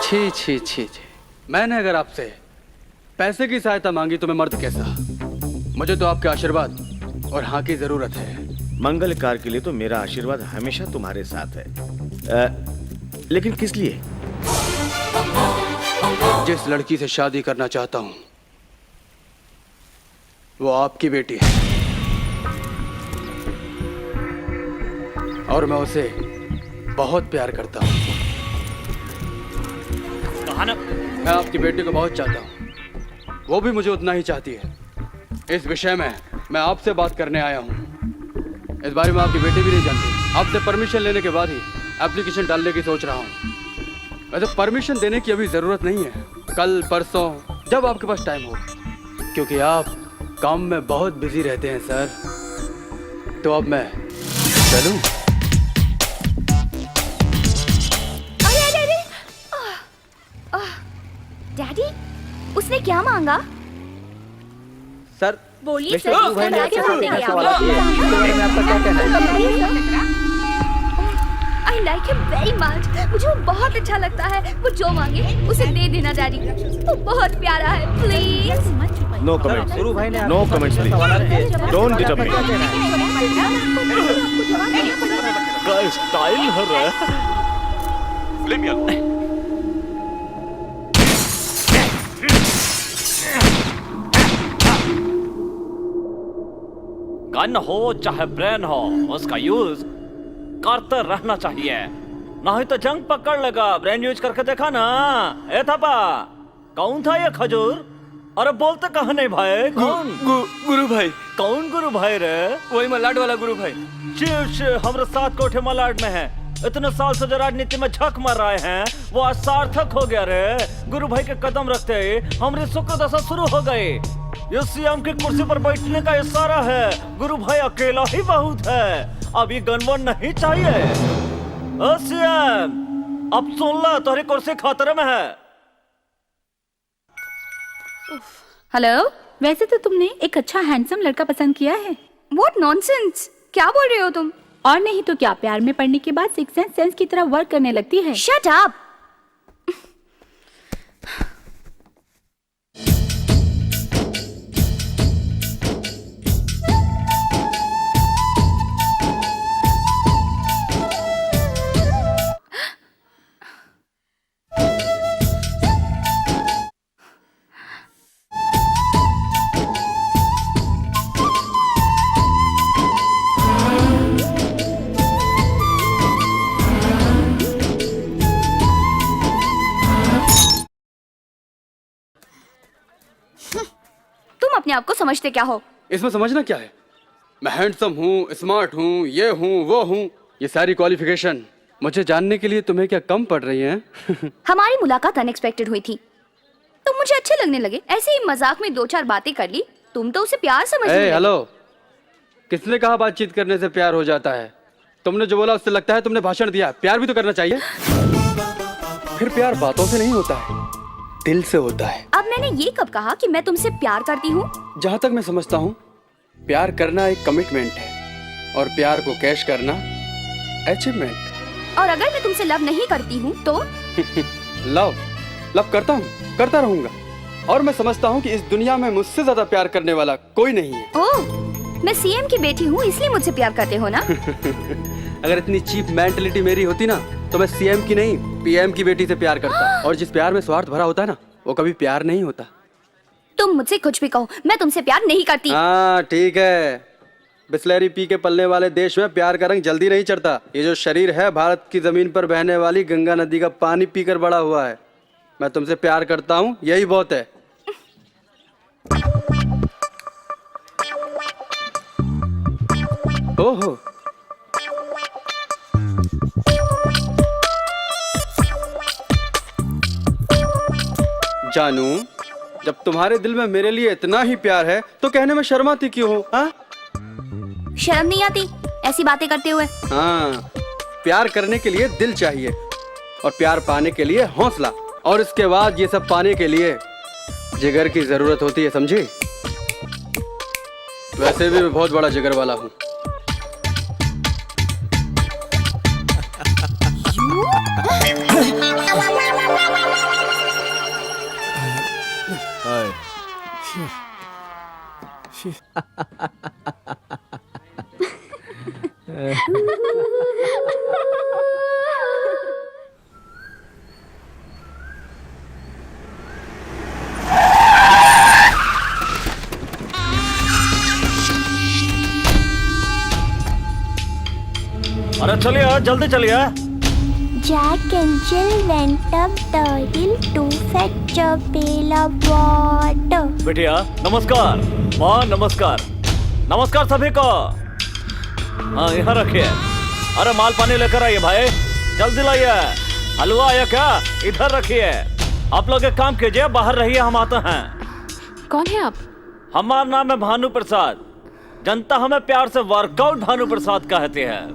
छी छी छी छी, मैंने अगर आपसे पैसे की सहायता मांगी तो मैं मर्द कैसा? मुझे तो आपके आशीर्वाद और हाँ की जरूरत है। मंगल कार्य के लिए तो मेरा आशीर्वाद हमेशा तुम्हारे साथ है। लेकिन किस लिए? जिस लड़की से शादी करना चाहता हूँ वो आपकी बेटी है, और मैं उसे बहुत प्यार करता हूँ। मैं आपकी बेटी को बहुत चाहता हूँ, वो भी मुझे उतना ही चाहती है। इस विषय में मैं आपसे बात करने आया हूँ। इस बारे में आपकी बेटी भी नहीं जानती। आपसे परमिशन लेने के बाद ही एप्लीकेशन डालने की सोच रहा हूँ। वैसे परमिशन देने की अभी ज़रूरत नहीं है, कल परसों जब आपके पास टाइम हो, क्योंकि आप काम में बहुत बिजी रहते हैं सर। तो अब मैं चलूं? डैडी, उसने क्या मांगा? सर, बोलिए सर, गुरु भाई ने आपसे पैसा सवाल किया है। इसके बारे में आपका क्या कहना है? I like him very much. मुझे वो बहुत अच्छा लगता है। वो जो मांगे उसे दे देना डैडी। वो बहुत प्यारा है। प्लीज। No comments. गुरु भाई ने no comments please. Don't disturb me. का स्टाइल हो रहा है। गन हो चाहे ब्रेन हो, उसका यूज करते रहना चाहिए, नहीं तो जंग पकड़ लेगा। ब्रेन यूज करके देखा ना। ए थापा, कौन था ये खजूर? अरे बोलते कहा नहीं भाई? कौन? गुरु भाई। कौन गुरु भाई रे? वही मलाड वाला गुरु भाई। शिव हमारे साथ कोठे मलाड में है। इतने साल से जो राजनीति में झक मार रहे हैं वो आज सार्थक हो गया रे। गुरु भाई के कदम रखते ही हमारी सुख दशा शुरू हो गई। ये सीएम की कुर्सी पर बैठने का इशारा है। गुरु भाई अकेला ही बहुत है, अभी गनवन नहीं चाहिए। ओ सीएम, अब सुन ला, तुम्हारी कुर्सी खतरे में है। हेलो, वैसे तो तुमने एक अच्छा हैंडसम लड़का पसंद किया है। What nonsense? क्या बोल रहे हो तुम? और नहीं तो क्या, प्यार में पड़ने के बाद सिक्स सेंस की तरह वर्क करने लगती है। Shut up! आप को समझते क्या हो? इसमें समझना क्या है? मैं हैंडसम हूँ, स्मार्ट हूँ, ये हूँ, वो हूँ, ये सारी क्वालिफिकेशन मुझे जानने के लिए तुम्हें क्या कम पड़ रही है? हमारी मुलाकात अनएक्सपेक्टेड हुई थी, तुम मुझे अच्छे लगने लगे। ऐसे ही मजाक में 2-4 बातें कर ली, तुम तो उसे प्यार समझने लगे। हेलो, किसने कहा बातचीत करने से प्यार हो जाता है? तुमने जो बोला उससे लगता है तुमने भाषण दिया। प्यार भी तो करना चाहिए। फिर प्यार बातों से नहीं होता है, दिल से होता है। अब मैंने ये कब कहा कि मैं तुमसे प्यार करती हूँ? जहाँ तक मैं समझता हूँ, प्यार करना एक कमिटमेंट है और प्यार को कैश करना अचीवमेंट। और अगर मैं तुमसे लव नहीं करती हूँ तो? लव करता हूँ, करता रहूंगा। और मैं समझता हूँ कि इस दुनिया में मुझसे ज्यादा प्यार करने वाला कोई नहीं है। ओह, मैं सीएम की बेटी हूँ इसलिए मुझसे प्यार करते हो ना? अगर इतनी चीप मेंटलिटी मेरी होती ना तो मैं सीएम की नहीं पीएम की बेटी से प्यार करता। और जिस प्यार में स्वार्थ भरा होता है ना, वो कभी प्यार नहीं होता। तुम मुझसे कुछ भी कहो, मैं तुमसे प्यार नहीं करती। हाँ ठीक है, बिस्लेरी पी के पलने वाले देश में प्यार का रंग जल्दी नहीं चढ़ता। ये जो शरीर है भारत की जमीन पर बहने वाली गंगा नदी का पानी पीकर बड़ा हुआ है। मैं तुमसे प्यार करता हूँ, यही बहुत है। ओहो, जानू, जब तुम्हारे दिल में मेरे लिए इतना ही प्यार है तो कहने में शर्माती क्यों हो? हाँ, शर्म नहीं आती ऐसी बातें करते हुए? हाँ, प्यार करने के लिए दिल चाहिए और प्यार पाने के लिए हौसला, और इसके बाद ये सब पाने के लिए जिगर की जरूरत होती है, समझी? वैसे भी मैं बहुत बड़ा जिगर वाला हूँ। अरे चलिए, जल्दी चलिए। Jack and Jill went up the hill to fetch a pail of water. बिटिया नमस्कार। वाह नमस्कार, नमस्कार सभी को। हाँ यहाँ रखिए। अरे माल पानी लेकर आइए भाई, जल्दी लाइए। हलवा आया क्या? इधर रखिए। आप लोग एक काम कीजिए, बाहर रहिए, हम आते हैं। कौन है आप? हमारा नाम है भानु प्रसाद। जनता हमें प्यार से वर्कआउट भानु प्रसाद कहते हैं।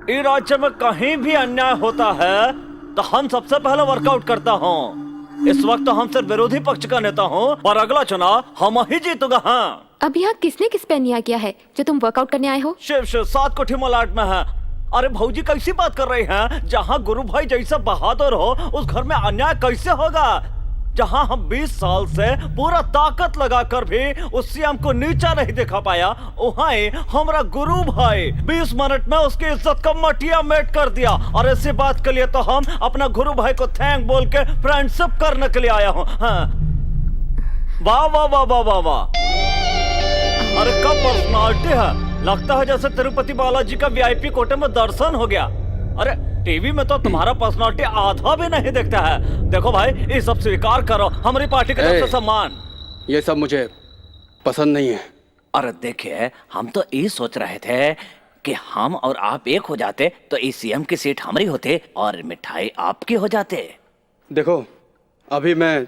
इस राज्य में कहीं भी अन्याय होता है तो हम सबसे पहले वर्कआउट करता हूँ। इस वक्त हम सिर्फ विरोधी पक्ष का नेता हूँ और अगला चुनाव हम ही जीतूंगा। हाँ, अब यहाँ किसने किस पे अन्याय किया है जो तुम वर्कआउट करने आए हो? शिव 7 कोठी मलाट में है। अरे भौजी कैसी बात कर रही हैं? जहाँ गुरु भाई जैसा बहादुर हो उस घर में अन्याय कैसे होगा? जहाँ हम 20 साल से पूरा ताकत लगाकर भी उस सीएम को नीचा नहीं दिखा पाया, वहाँ हमारा गुरु भाई 20 मिनट में उसकी इज्जत का मटिया मेट कर दिया। और ऐसी बात के लिए तो हम अपना गुरु भाई को थैंक बोल के फ्रेंडशिप करने के लिए आया हूँ। हाँ। वाह वाह वाह वाह वाह वाह। अरे कब पर्सनालिटी है, लगता है जैसे तिरुपति बालाजी का वीआईपी कोटे में दर्शन हो गया। अरे टीवी में तो तुम्हारा पर्सनालिटी आधा भी नहीं दिखता है। देखो भाई, ये सब स्वीकार करो, हमारी पार्टी की तरफ से सम्मान। ये सब मुझे पसंद नहीं है। अरे देखिए, हम तो ये सोच रहे थे कि हम और आप एक हो जाते तो इस सीएम की सीट हमारी होते और मिठाई आपकी हो जाते। देखो, अभी मैं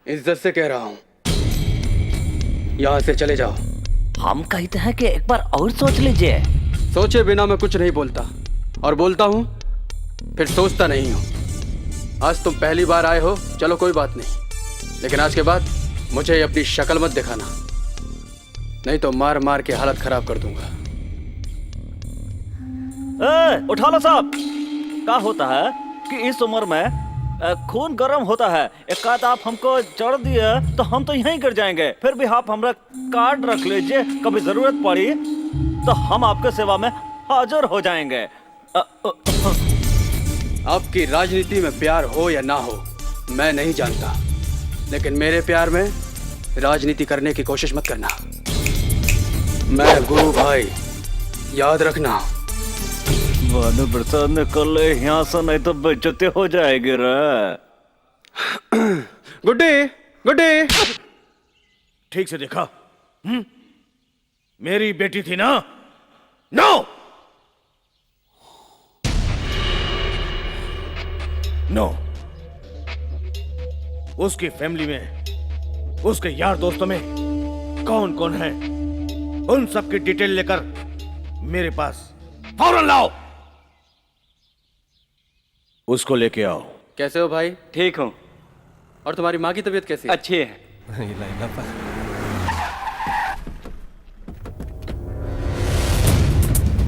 इज्जत से कह रहा हूँ, यहाँ से चले जाओ। हम कहते हैं कि एक बार और सोच लीजिए। सोचे बिना मैं कुछ नहीं बोलता, और बोलता हूँ फिर सोचता नहीं हूँ। आज तुम पहली बार आए हो, चलो कोई बात नहीं, लेकिन आज के बाद मुझे अपनी शक्ल मत दिखाना, नहीं तो मार मार के हालत खराब कर दूंगा। उठा लो साहब। क्या होता है कि इस उम्र में खून गर्म होता है। एक आध आप हमको चढ़ दिए तो हम तो यहीं गिर जाएंगे। फिर भी आप हमारा कार्ड रख लीजिए, कभी जरूरत पड़ी तो हम आपके सेवा में हाजिर हो जाएंगे। आपकी राजनीति में प्यार हो या ना हो मैं नहीं जानता, लेकिन मेरे प्यार में राजनीति करने की कोशिश मत करना। मैं गुरु भाई, याद रखना। भानु प्रसाद ने कर ले यहाँ से, नहीं तो बेइज्जती हो जाएगी रे। गुड्डी, गुड्डी, ठीक से देखा? मेरी बेटी थी ना? नो नो, उसकी फैमिली में, उसके यार दोस्तों में कौन कौन है, उन सब की डिटेल लेकर मेरे पास फौरन लाओ। उसको लेके आओ। कैसे हो भाई? ठीक हूँ। और तुम्हारी माँ की तबीयत कैसी है? अच्छी है।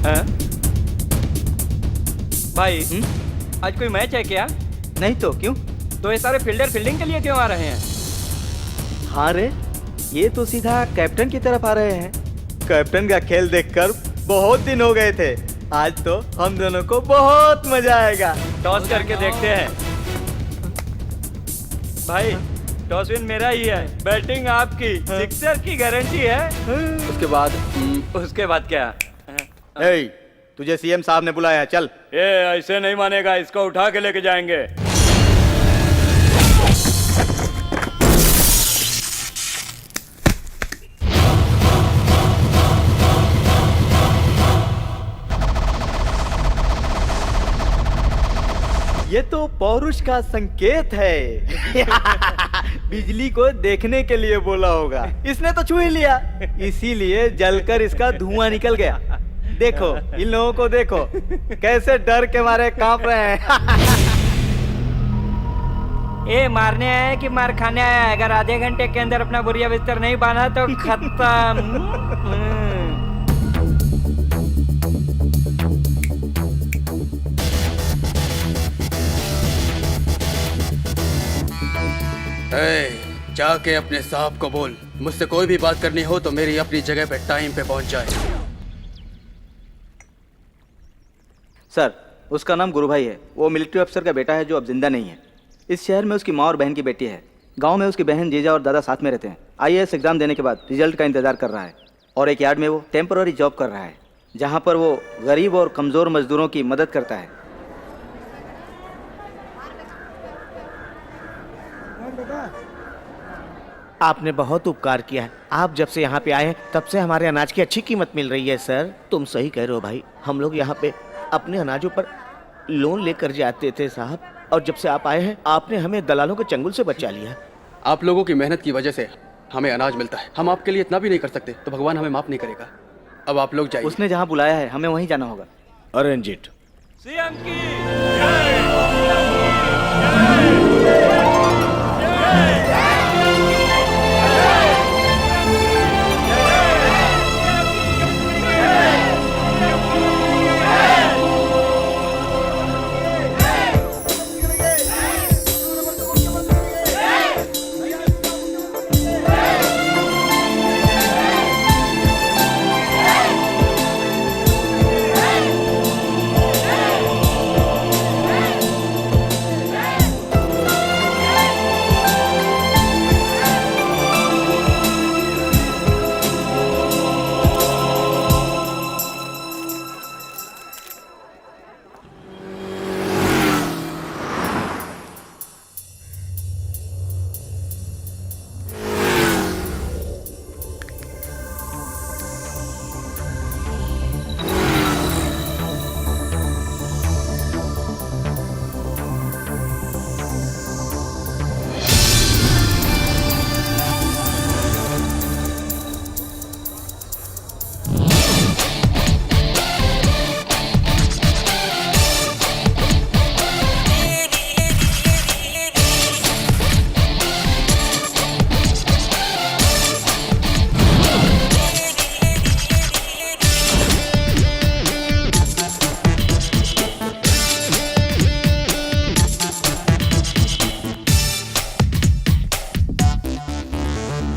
हाँ? भाई आज कोई मैच है क्या? नहीं तो क्यों? तो ये सारे फील्डर फील्डिंग के लिए क्यों आ रहे हैं? हाँ रे, ये तो सीधा कैप्टन की तरफ आ रहे हैं। कैप्टन का खेल देखकर बहुत दिन हो गए थे। आज तो हम दोनों को बहुत मजा आएगा। टॉस करके देखते हैं। भाई टॉस विन मेरा ही है, बैटिंग आपकी, सिक्सर की गारंटी है। उसके बाद क्या? ए, तुझे सीएम साहब ने बुलाया, चल। ये ऐसे नहीं मानेगा, इसको उठा के लेके जाएंगे। ये तो पौरुष का संकेत है। बिजली को देखने के लिए बोला होगा। इसने तो छू ही लिया, इसीलिए जलकर इसका धुआं निकल गया। देखो इन लोगों को देखो, कैसे डर के मारे कांप रहे हैं। ये मारने आया है कि मार खाने आया है? अगर आधे घंटे के अंदर अपना बोरिया बिस्तर नहीं बांधा तो खत्म। जाके अपने साहब को बोल, मुझसे कोई भी बात करनी हो तो मेरी अपनी जगह पे टाइम पे पहुंच जाए। सर, उसका नाम गुरु भाई है। वो मिलिट्री अफसर का बेटा है जो अब जिंदा नहीं है। इस शहर में उसकी माँ और बहन की बेटी है। गांव में उसकी बहन, जीजा और दादा साथ में रहते हैं। IAS एग्जाम देने के बाद रिजल्ट का इंतजार कर रहा है और एक यार्ड में वो टेम्पररी जॉब कर रहा है, जहाँ पर वो गरीब और कमज़ोर मजदूरों की मदद करता है। आपने बहुत उपकार किया है। आप जब से यहाँ पे आए हैं तब से हमारे अनाज की अच्छी कीमत मिल रही है सर। तुम सही कह रहे हो भाई, हम लोग यहाँ पे अपने अनाजों पर लोन लेकर जाते थे साहब, और जब से आप आए हैं आपने हमें दलालों के चंगुल से बचा लिया। आप लोगों की मेहनत की वजह से हमें अनाज मिलता है। हम आपके लिए इतना भी नहीं कर सकते तो भगवान हमें माफ नहीं करेगा। अब आप लोग जाइए। उसने जहाँ बुलाया है हमें वहीं जाना होगा। Arrange it. सीएम की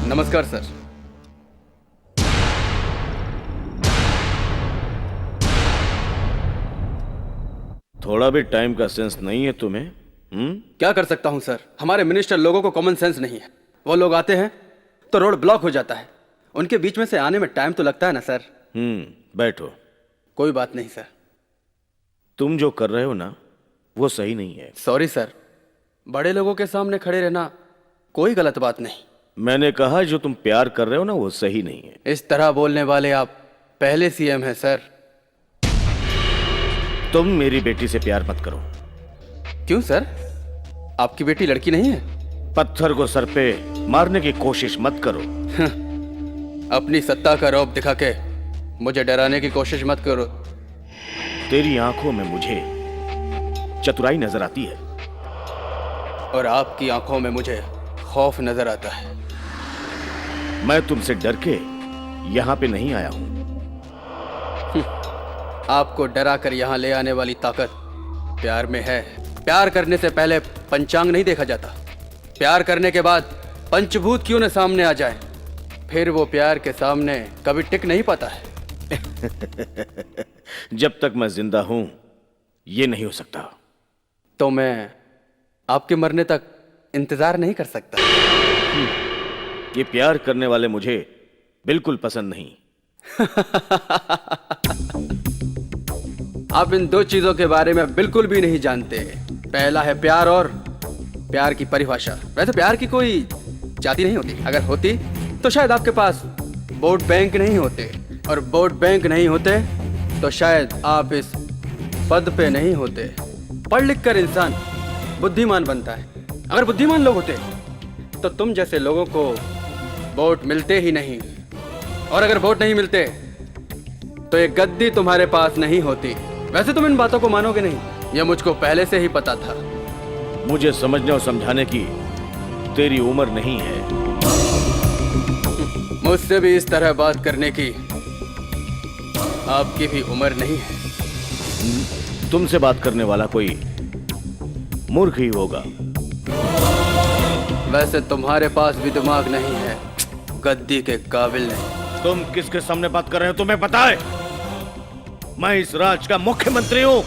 नमस्कार सर। थोड़ा भी टाइम का सेंस नहीं है तुम्हें? क्या कर सकता हूं सर, हमारे मिनिस्टर लोगों को कॉमन सेंस नहीं है। वो लोग आते हैं तो रोड ब्लॉक हो जाता है, उनके बीच में से आने में टाइम तो लगता है ना सर। बैठो। कोई बात नहीं सर। तुम जो कर रहे हो ना वो सही नहीं है। सॉरी सर, बड़े लोगों के सामने खड़े रहना कोई गलत बात नहीं, मैंने कहा जो तुम प्यार कर रहे हो ना वो सही नहीं है। इस तरह बोलने वाले आप पहले सीएम हैं सर। तुम मेरी बेटी से प्यार मत करो। क्यों सर, आपकी बेटी लड़की नहीं है? पत्थर को सर पे मारने की कोशिश मत करो। अपनी सत्ता का रौब दिखा के मुझे डराने की कोशिश मत करो। तेरी आंखों में मुझे चतुराई नजर आती है और आपकी आंखों में मुझे खौफ नजर आता है। मैं तुमसे डर के यहाँ पे नहीं आया हूं। आपको डरा कर यहाँ ले आने वाली ताकत प्यार में है। प्यार करने से पहले पंचांग नहीं देखा जाता। प्यार करने के बाद पंचभूत क्यों न सामने आ जाए, फिर वो प्यार के सामने कभी टिक नहीं पाता है। जब तक मैं जिंदा हूं ये नहीं हो सकता। तो मैं आपके मरने तक इंतजार नहीं कर सकता। ये प्यार करने वाले मुझे बिल्कुल पसंद नहीं। आप इन दो चीजों के बारे में बिल्कुल भी नहीं जानते। पहला है प्यार और प्यार की परिभाषा। वैसे प्यार की कोई जाति नहीं होती। अगर होती तो शायद आपके पास वोट बैंक नहीं होते, और वोट बैंक नहीं होते तो शायद आप इस पद पे नहीं होते। पढ़ लिख कर इंसान बुद्धिमान बनता है। अगर बुद्धिमान लोग होते तो तुम जैसे लोगों को वोट मिलते ही नहीं, और अगर वोट नहीं मिलते तो ये गद्दी तुम्हारे पास नहीं होती। वैसे तुम इन बातों को मानोगे नहीं, यह मुझको पहले से ही पता था। मुझे समझने और समझाने की तेरी उम्र नहीं है। मुझसे भी इस तरह बात करने की आपकी भी उम्र नहीं है। तुमसे बात करने वाला कोई मूर्ख ही होगा। वैसे तुम्हारे पास भी दिमाग नहीं है, गद्दी के काबिल नहीं। तुम किसके सामने बात कर रहे हो तुम्हें पता है? मैं इस राज्य का मुख्यमंत्री हूं।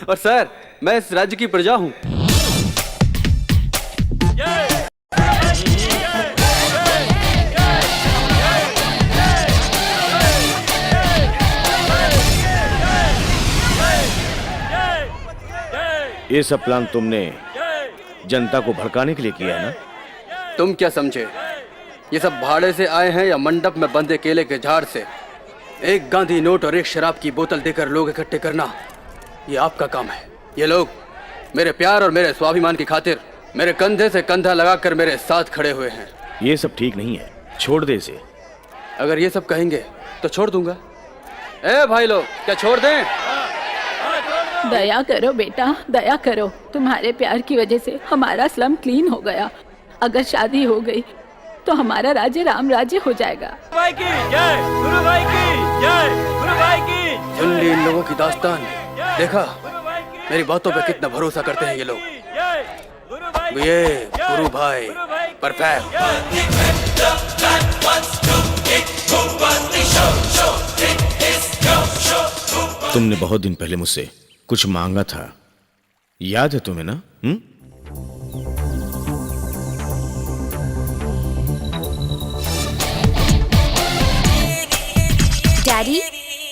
और सर, मैं इस राज्य की प्रजा हूं। ये सब प्लान तुमने जनता को भड़काने के लिए किया है ना? तुम क्या समझे, ये सब भाड़े से आए हैं या मंडप में बंधे केले के झाड़ से? एक गांधी नोट और एक शराब की बोतल देकर लोग इकट्ठे करना, ये आपका काम है। ये लोग मेरे प्यार और मेरे स्वाभिमान की खातिर मेरे कंधे से कंधा लगाकर मेरे साथ खड़े हुए हैं। ये सब ठीक नहीं है, छोड़ दे इसे। अगर ये सब कहेंगे तो छोड़ दूंगा। ए भाई लोग, क्या छोड़ दें? दया करो बेटा, दया करो। तुम्हारे प्यार की वजह से हमारा स्लम क्लीन हो गया। अगर शादी हो गई तो हमारा राज्य राम राज्य हो जाएगा। भाई की जय, गुरु भाई की जय, गुरु भाई की। सुन ली इन लोगों की दास्तान। देखा मेरी बातों पे कितना भरोसा करते हैं ये लोग। ये गुरु भाई परफेक्ट। तुमने बहुत दिन पहले मुझसे कुछ मांगा था, याद है तुम्हें ना? Daddy,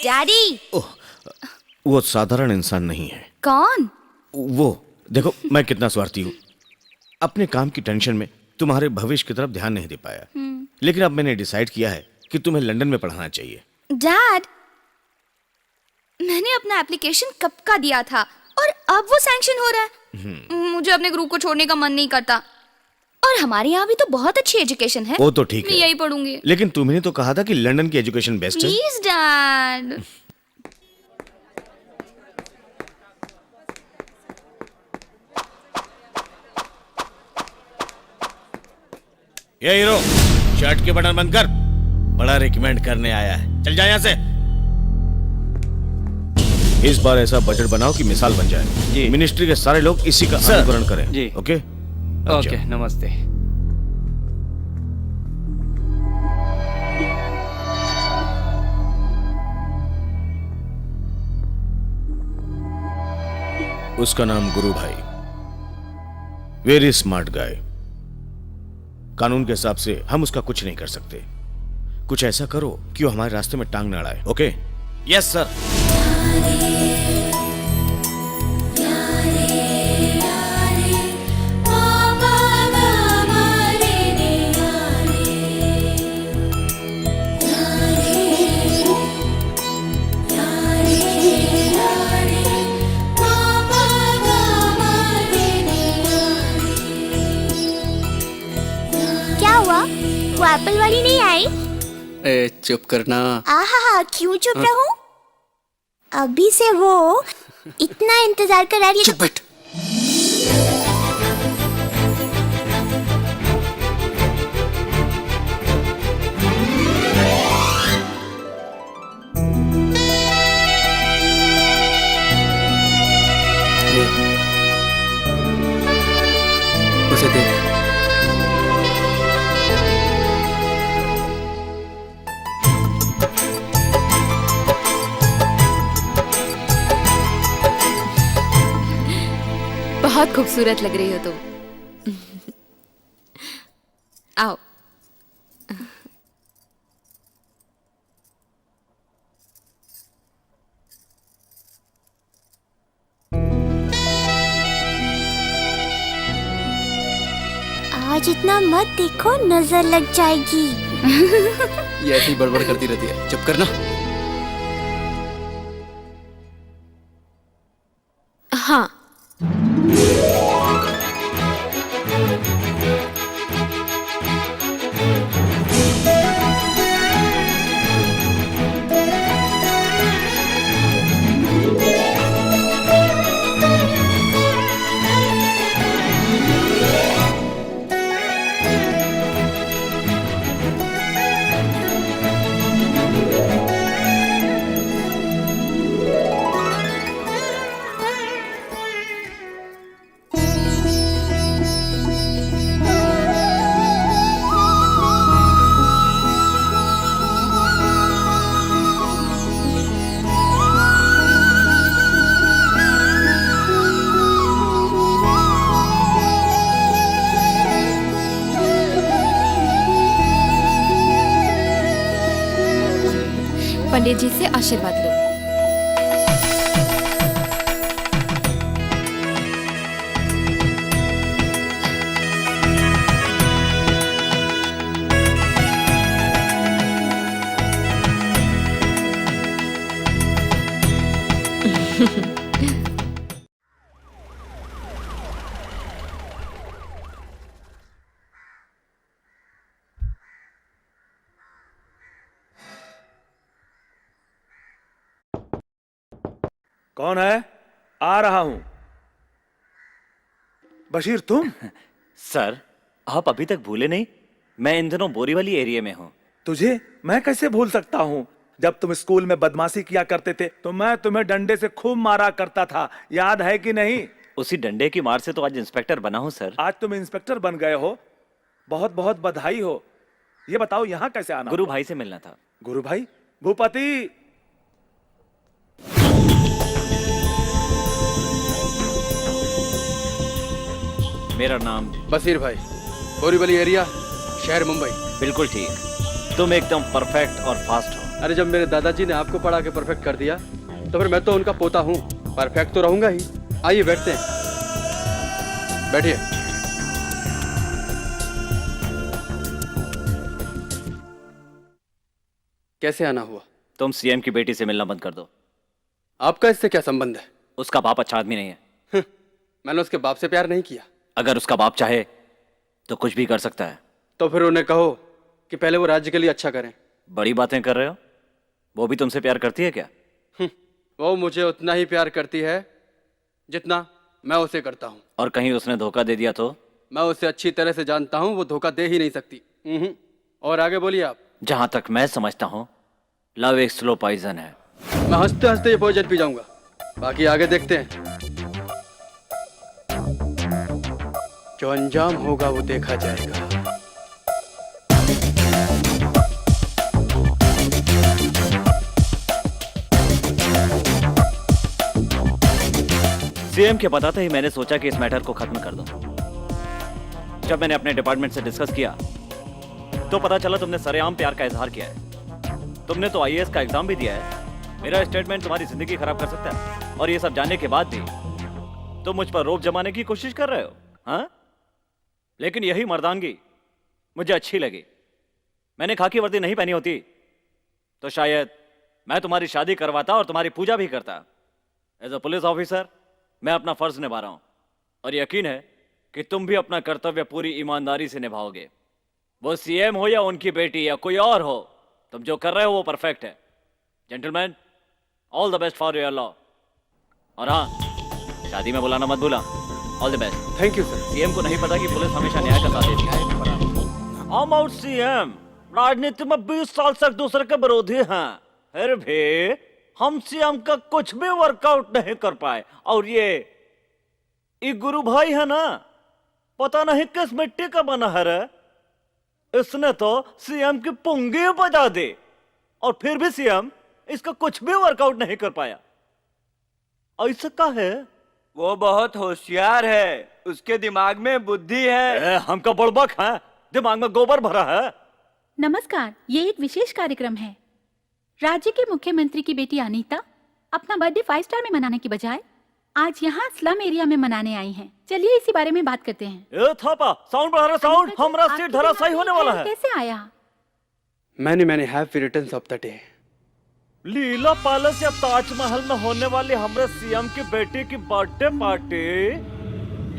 daddy. ओह, वो साधारण इंसान नहीं है। कौन? वो देखो मैं कितना स्वार्थी हूँ। अपने काम की टेंशन में तुम्हारे भविष्य की तरफ ध्यान नहीं दे पाया। लेकिन अब मैंने डिसाइड किया है कि तुम्हें लंदन में पढ़ाना चाहिए। डैड, मैंने अपना एप्लीकेशन कब का दिया था और अब वो सैंक्शन हो रहा है। मुझे अपने ग्रुप को छोड़ने का मन नहीं करता। और हमारे यहाँ भी तो बहुत अच्छी एजुकेशन है। वो तो ठीक है, मैं यही पढ़ूंगी। लेकिन तुमने तो कहा था कि लंदन की एजुकेशन बेस्ट है। Please dad. ये हीरो, शर्ट के बटन बंद कर। बड़ा रिकमेंड करने आया है, चल जा यहाँ से। इस बार ऐसा बजट बनाओ कि मिसाल बन जाए। जी। मिनिस्ट्री के सारे लोग इसी का अनुकरण करें। जी। ओके? ओके, नमस्ते। उसका नाम गुरु भाई, वेरी स्मार्ट गाय। कानून के हिसाब से हम उसका कुछ नहीं कर सकते। कुछ ऐसा करो कि वो हमारे रास्ते में टांग ना अड़ाए। ओके? Yes sir. ए चुप करना। आहा, क्यों चुप रहूं? अभी से वो इतना इंतजार करा रही है। चुप बैठ। उसे देख। बहुत खूबसूरत लग रही हो तुम। आओ। आज इतना मत देखो, नजर लग जाएगी। ये ऐसी बड़बड़ करती रहती है, चुप करना। हाँ। पंडित जी से आशीर्वाद लो। कौन है? आ रहा हूं। बशीर तुम? सर, आप अभी तक भूले नहीं? मैं इन दिनों बोरीवली एरिया में हूँ। तुझे मैं कैसे भूल सकता हूँ? जब तुम स्कूल में बदमाशी किया करते थे तो मैं तुम्हें डंडे से खूब मारा करता था, याद है कि नहीं? उसी डंडे की मार से तो आज इंस्पेक्टर बना हूँ सर। आज तुम इंस्पेक्टर बन गए हो, बहुत बहुत बधाई हो। ये बताओ यहाँ कैसे आना? गुरु भाई से मिलना था। गुरु भाई? भूपति! मेरा नाम बशीर भाई, बोरीवली एरिया, शहर मुंबई। बिल्कुल ठीक, तुम एकदम परफेक्ट और फास्ट हो। अरे जब मेरे दादाजी ने आपको पढ़ा के परफेक्ट कर दिया तो फिर मैं तो उनका पोता हूँ, परफेक्ट तो रहूंगा ही। आइए बैठते हैं। बैठिए। कैसे आना हुआ? तुम सीएम की बेटी से मिलना बंद कर दो। आपका इससे क्या संबंध है? उसका बाप अच्छा आदमी नहीं है। मैंने उसके बाप से प्यार नहीं किया। अगर उसका बाप चाहे तो कुछ भी कर सकता है। तो फिर उन्हें कहो कि पहले वो राज्य के लिए अच्छा करें। बड़ी बातें कर रहे हो। वो भी तुमसे प्यार करती है क्या? वो मुझे उतना ही प्यार करती है जितना मैं उसे करता हूँ। और कहीं उसने धोखा दे दिया तो? मैं उसे अच्छी तरह से जानता हूँ, वो धोखा दे ही नहीं सकती। और आगे बोलिए आप। जहां तक मैं समझता हूँ लव एक स्लो पॉइजन है। मैं हंसते हंसते ये पॉइजन पी जाऊंगा, बाकी आगे देखते हैं। जो अंजाम होगा वो देखा जाएगा। सीएम के बताते ही मैंने सोचा कि इस मैटर को खत्म कर दूं। जब मैंने अपने डिपार्टमेंट से डिस्कस किया तो पता चला तुमने सरेआम प्यार का इजहार किया है। तुमने तो आईएएस का एग्जाम भी दिया है। मेरा स्टेटमेंट तुम्हारी जिंदगी खराब कर सकता है, और ये सब जानने के बाद भी तुम मुझ पर रोब जमाने की कोशिश कर रहे हो। हाँ, लेकिन यही मर्दानगी मुझे अच्छी लगी। मैंने खाकी वर्दी नहीं पहनी होती तो शायद मैं तुम्हारी शादी करवाता और तुम्हारी पूजा भी करता। एज अ पुलिस ऑफिसर मैं अपना फर्ज निभा रहा हूं, और यकीन है कि तुम भी अपना कर्तव्य पूरी ईमानदारी से निभाओगे। वो सीएम हो या उनकी बेटी या कोई और हो, तुम जो कर रहे हो वो परफेक्ट है। Gentleman, all the best for your law. और हाँ, शादी में बुलाना मत भूला। All the best. Thank you sir. CM को नहीं पता कि पुलिस हमेशा न्याय का साथ देती है। हम आउट सीएम राजनीति में 20 साल से एक दूसरे के विरोधी हैं, फिर भी हम सीएम का कुछ भी वर्कआउट नहीं कर पाए। और ये गुरु भाई है ना, पता नहीं किस मिट्टी का बना है रे। इसने तो सीएम की पुंगी बजा दी और फिर भी सीएम इसका कुछ भी वर्कआउट नहीं कर पाया। ऐसा का है? वो बहुत होशियार है, उसके दिमाग में बुद्धि है। हमका बड़बक है, दिमाग में गोबर भरा है। नमस्कार, ये एक विशेष कार्यक्रम है। राज्य के मुख्यमंत्री की बेटी अनीता अपना बर्थडे 5 स्टार में मनाने की बजाय आज यहाँ स्लम एरिया में मनाने आई हैं। चलिए इसी बारे में बात करते हैं। ए थापा, साउंड बढ़ा रहा, साउंड। हमरा सीट धराशायी होने वाला है। कैसे आया? मैंने happy returns of the day. Leela palace या ताजमहल में होने वाली हमरे सीएम की बेटी की बर्थडे पार्टी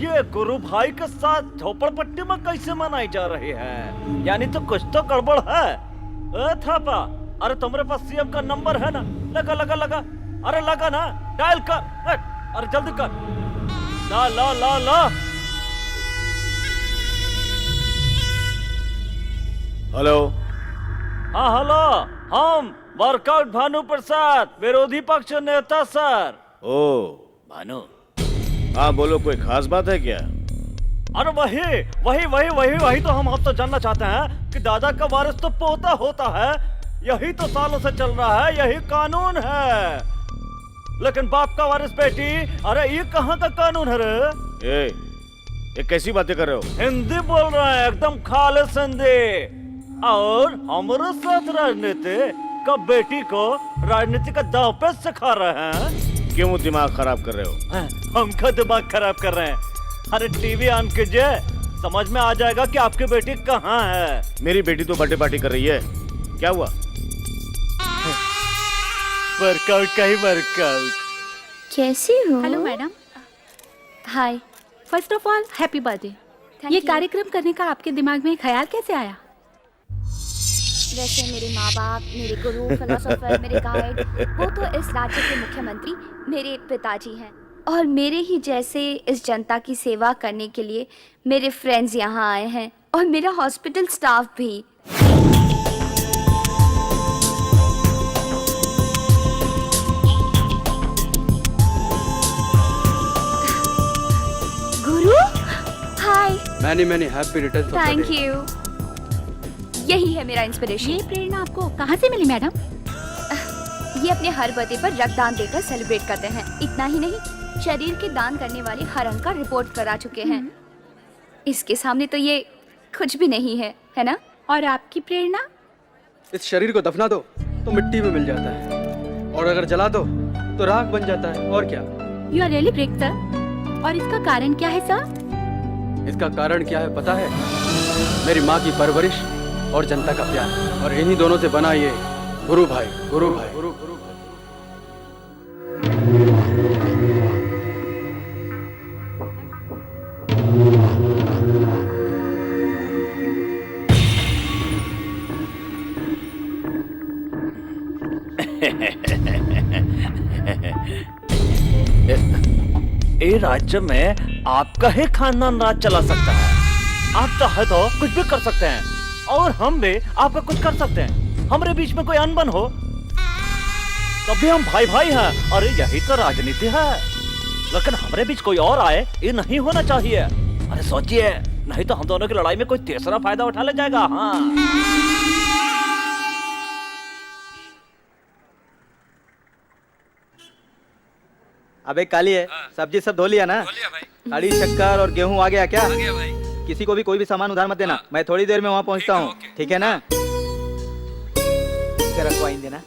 ये गुरु भाई के साथ झोपड़पट्टी में कैसे मनाई जा रही है? यानी तो कुछ तो गड़बड़ है। ए थापा, अरे तुम्हारे पास सीएम का नंबर है ना? लगा लगा लगा, अरे लगा ना, डायल कर। अरे जल्दी कर। ला ला ला ला। हेलो। हाँ हेलो, हम वर्कआउट भानु प्रसाद, विरोधी पक्ष नेता सर। ओ भानु। हाँ बोलो, कोई खास बात है क्या? अरे वही तो हम आपसे जानना चाहते हैं कि दादा का वारिस तो पोता होता है। यही तो सालों से चल रहा है, यही कानून है। लेकिन बाप का वारिस बेटी, अरे ये कहाँ का कानून है रे? ये कैसी बातें कर रहे हो? हिंदी बोल रहे हैं, एकदम खालिस हिंदी। और हमारे साथ राजनीति का बेटी को राजनीति का दांव पे सिखा रहे हैं। क्यों दिमाग खराब कर रहे हो? हमका दिमाग खराब कर रहे हैं? अरे टीवी ऑन कीजिए, समझ में आ जाएगा कि आपकी बेटी कहाँ है। मेरी बेटी तो बर्थडे पार्टी कर रही है। क्या हुआ? वर्कआउट का ही वर्कआउट। कैसी हो? Hello madam. Hi. First of all happy birthday. ये कार्यक्रम करने का आपके दिमाग में ख्याल कैसे आया? वैसे मेरे माँ बाप, मेरे गुरु, फिलोसोफर, मेरे गाइड, वो तो इस राज्य के मुख्यमंत्री मेरे पिताजी हैं। और मेरे ही जैसे इस जनता की सेवा करने के लिए मेरे फ्रेंड्स यहाँ आए हैं और मेरा हॉस्पिटल स्टाफ भी। गुरु, हाय। मैंने happy returns of the day. Thank you. यही है मेरा इंस्पिरेशन। ये प्रेरणा आपको कहाँ से मिली मैडम? ये अपने हर बर्थडे पर रक्तदान देकर सेलिब्रेट करते हैं। इतना ही नहीं, शरीर के दान करने वाले हर अंग का रिपोर्ट करा चुके हैं। इसके सामने तो ये कुछ भी नहीं है ना? और आपकी प्रेरणा? इस शरीर को दफना दो तो मिट्टी में मिल जाता है, और अगर जला दो तो राख बन जाता है। और क्या? You are really great sir. और इसका कारण क्या है सर? इसका कारण क्या है पता है? मेरी माँ की परवरिश और जनता का प्यार, और इन्हीं दोनों से बना ये गुरु भाई। गुरु भाई, गुरु भाई। ए राज्य में आपका ही खानदान राज चला सकता है। आप चाहे तो कुछ भी कर सकते हैं और हम भी आपका कुछ कर सकते हैं। हमारे बीच में कोई अनबन हो तभी हम भाई भाई हैं। अरे यही तो राजनीति है। लेकिन हमारे बीच कोई और आए, ये नहीं होना चाहिए। अरे सोचिए, नहीं तो हम दोनों की लड़ाई में कोई तीसरा फायदा उठा ले जाएगा। हाँ, अबे काली है, सब्जी सब धो लिया ना? खड़ी शक्कर और गेहूं आ गया क्या? किसी को भी कोई भी सामान उधार मत देना। मैं थोड़ी देर में वहाँ पहुँचता हूँ, ठीक है ना? जरा वाइन देना।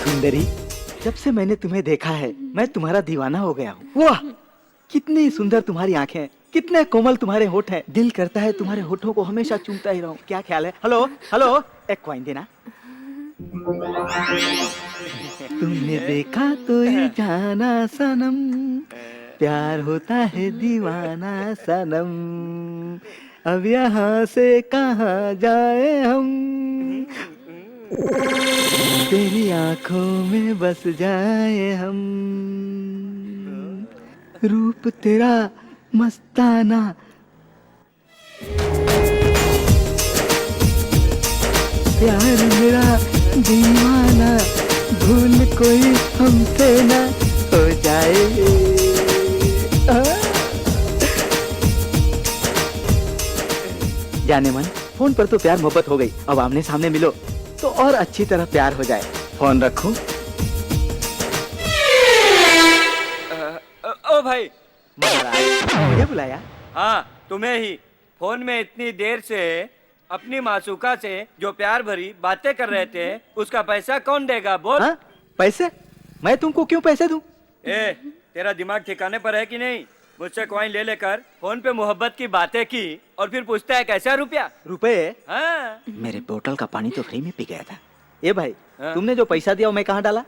सुंदरी, जब से मैंने तुम्हें देखा है मैं तुम्हारा दीवाना हो गया हूँ। वाह, कितनी सुंदर तुम्हारी आंखें, कितने कोमल तुम्हारे होठ हैं। दिल करता है तुम्हारे होठों को हमेशा चूमता ही रहूं। क्या ख्याल है? हेलो हेलो, एक कॉइन देना। तुमने देखा तो ये जाना सनम, प्यार होता है दीवाना सनम, अब यहाँ से कहाँ जाए हम, तेरी आंखों में बस जाए हम, रूप तेरा मस्ताना, प्यार मेरा दीवाना, भूल कोई हमसे ना हो जाए। जाने मन, फोन पर तो प्यार मोहब्बत हो गई, अब आमने सामने मिलो तो और अच्छी तरह प्यार हो जाए। फोन रखो। ओ भाई, महाराज मुझे बुलाया? हाँ तुम्हें ही। फोन में इतनी देर से अपनी मासूका से जो प्यार भरी बातें कर रहे थे, उसका पैसा कौन देगा बोल? हाँ? पैसे? मैं तुमको क्यों पैसे दूं? ए, तेरा दिमाग ठिकाने पर है कि नहीं? मुझसे कॉइन ले लेकर फोन पे मोहब्बत की बातें की और फिर पूछता है कैसा रुपया? रुपए? हाँ। मेरे बोतल का पानी तो फ्री में पी गया था। ये भाई, तुमने जो पैसा दिया वो मैं कहाँ डाला?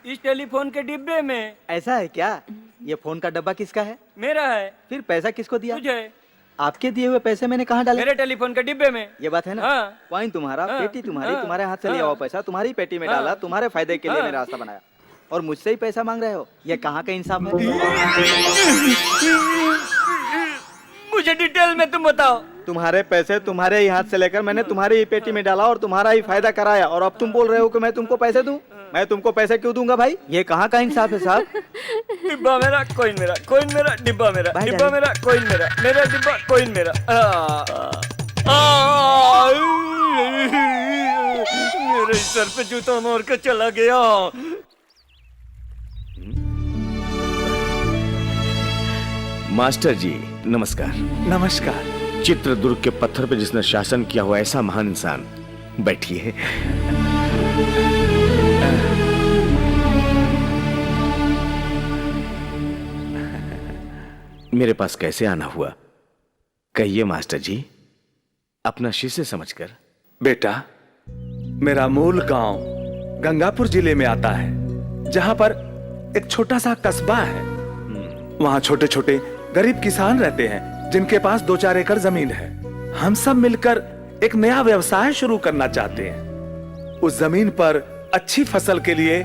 इस टेलीफोन के डिब्बे में। ऐसा है क्या? ये फोन का डब्बा किसका है? मेरा है। फिर पैसा किसको दिया? तुझे। आपके दिए हुए पैसे मैंने कहाँ डाले? मेरे टेलीफोन के डिब्बे में। ये बात है ना? हाँ। कॉइन तुम्हारा, हाँ। पेटी तुम्हारी, हाँ। तुम्हारे हाथ से लिया हाँ। हुआ पैसा तुम्हारी पेटी में हाँ। डाला, तुम्हारे फायदे के लिए हाँ। मैंने रास्ता बनाया, और मुझसे ही पैसा मांग रहे हो। ये कहाँ का इंसाफ है? मुझे डिटेल में तुम बताओ। तुम्हारे पैसे तुम्हारे ही हाथ से लेकर मैंने तुम्हारी ही पेटी में डाला और तुम्हारा ही फायदा कराया, और अब तुम बोल रहे हो कि मैं तुमको पैसे दूं? मैं तुमको पैसे क्यों दूंगा भाई? ये कहाँ का इंसाफ है साहब? डिब्बा मेरा, कोइन मेरा, कोइन मेरा, डिब्बा मेरा, भाई डिब्बा जान। मेरा, कोइन मेरा, मेरा डिब्बा, कोइन मेरा। मेरे सर पे जूता मार के चला गया। मास्टर जी नमस्कार। नमस्कार। चित्रदुर्ग के पत्थर पे जिसने शासन किया हुआ ऐसा महान इंसान, बैठिए। मेरे पास कैसे आना हुआ? कहिए मास्टर जी, अपना शिष्य समझकर। बेटा, मेरा मूल गांव गंगापुर जिले में आता है, जहां पर एक छोटा सा कस्बा है। वहां छोटे छोटे गरीब किसान रहते हैं जिनके पास 2-4 एकड़ जमीन है। हम सब मिलकर एक नया व्यवसाय शुरू करना चाहते हैं। उस जमीन पर अच्छी फसल के लिए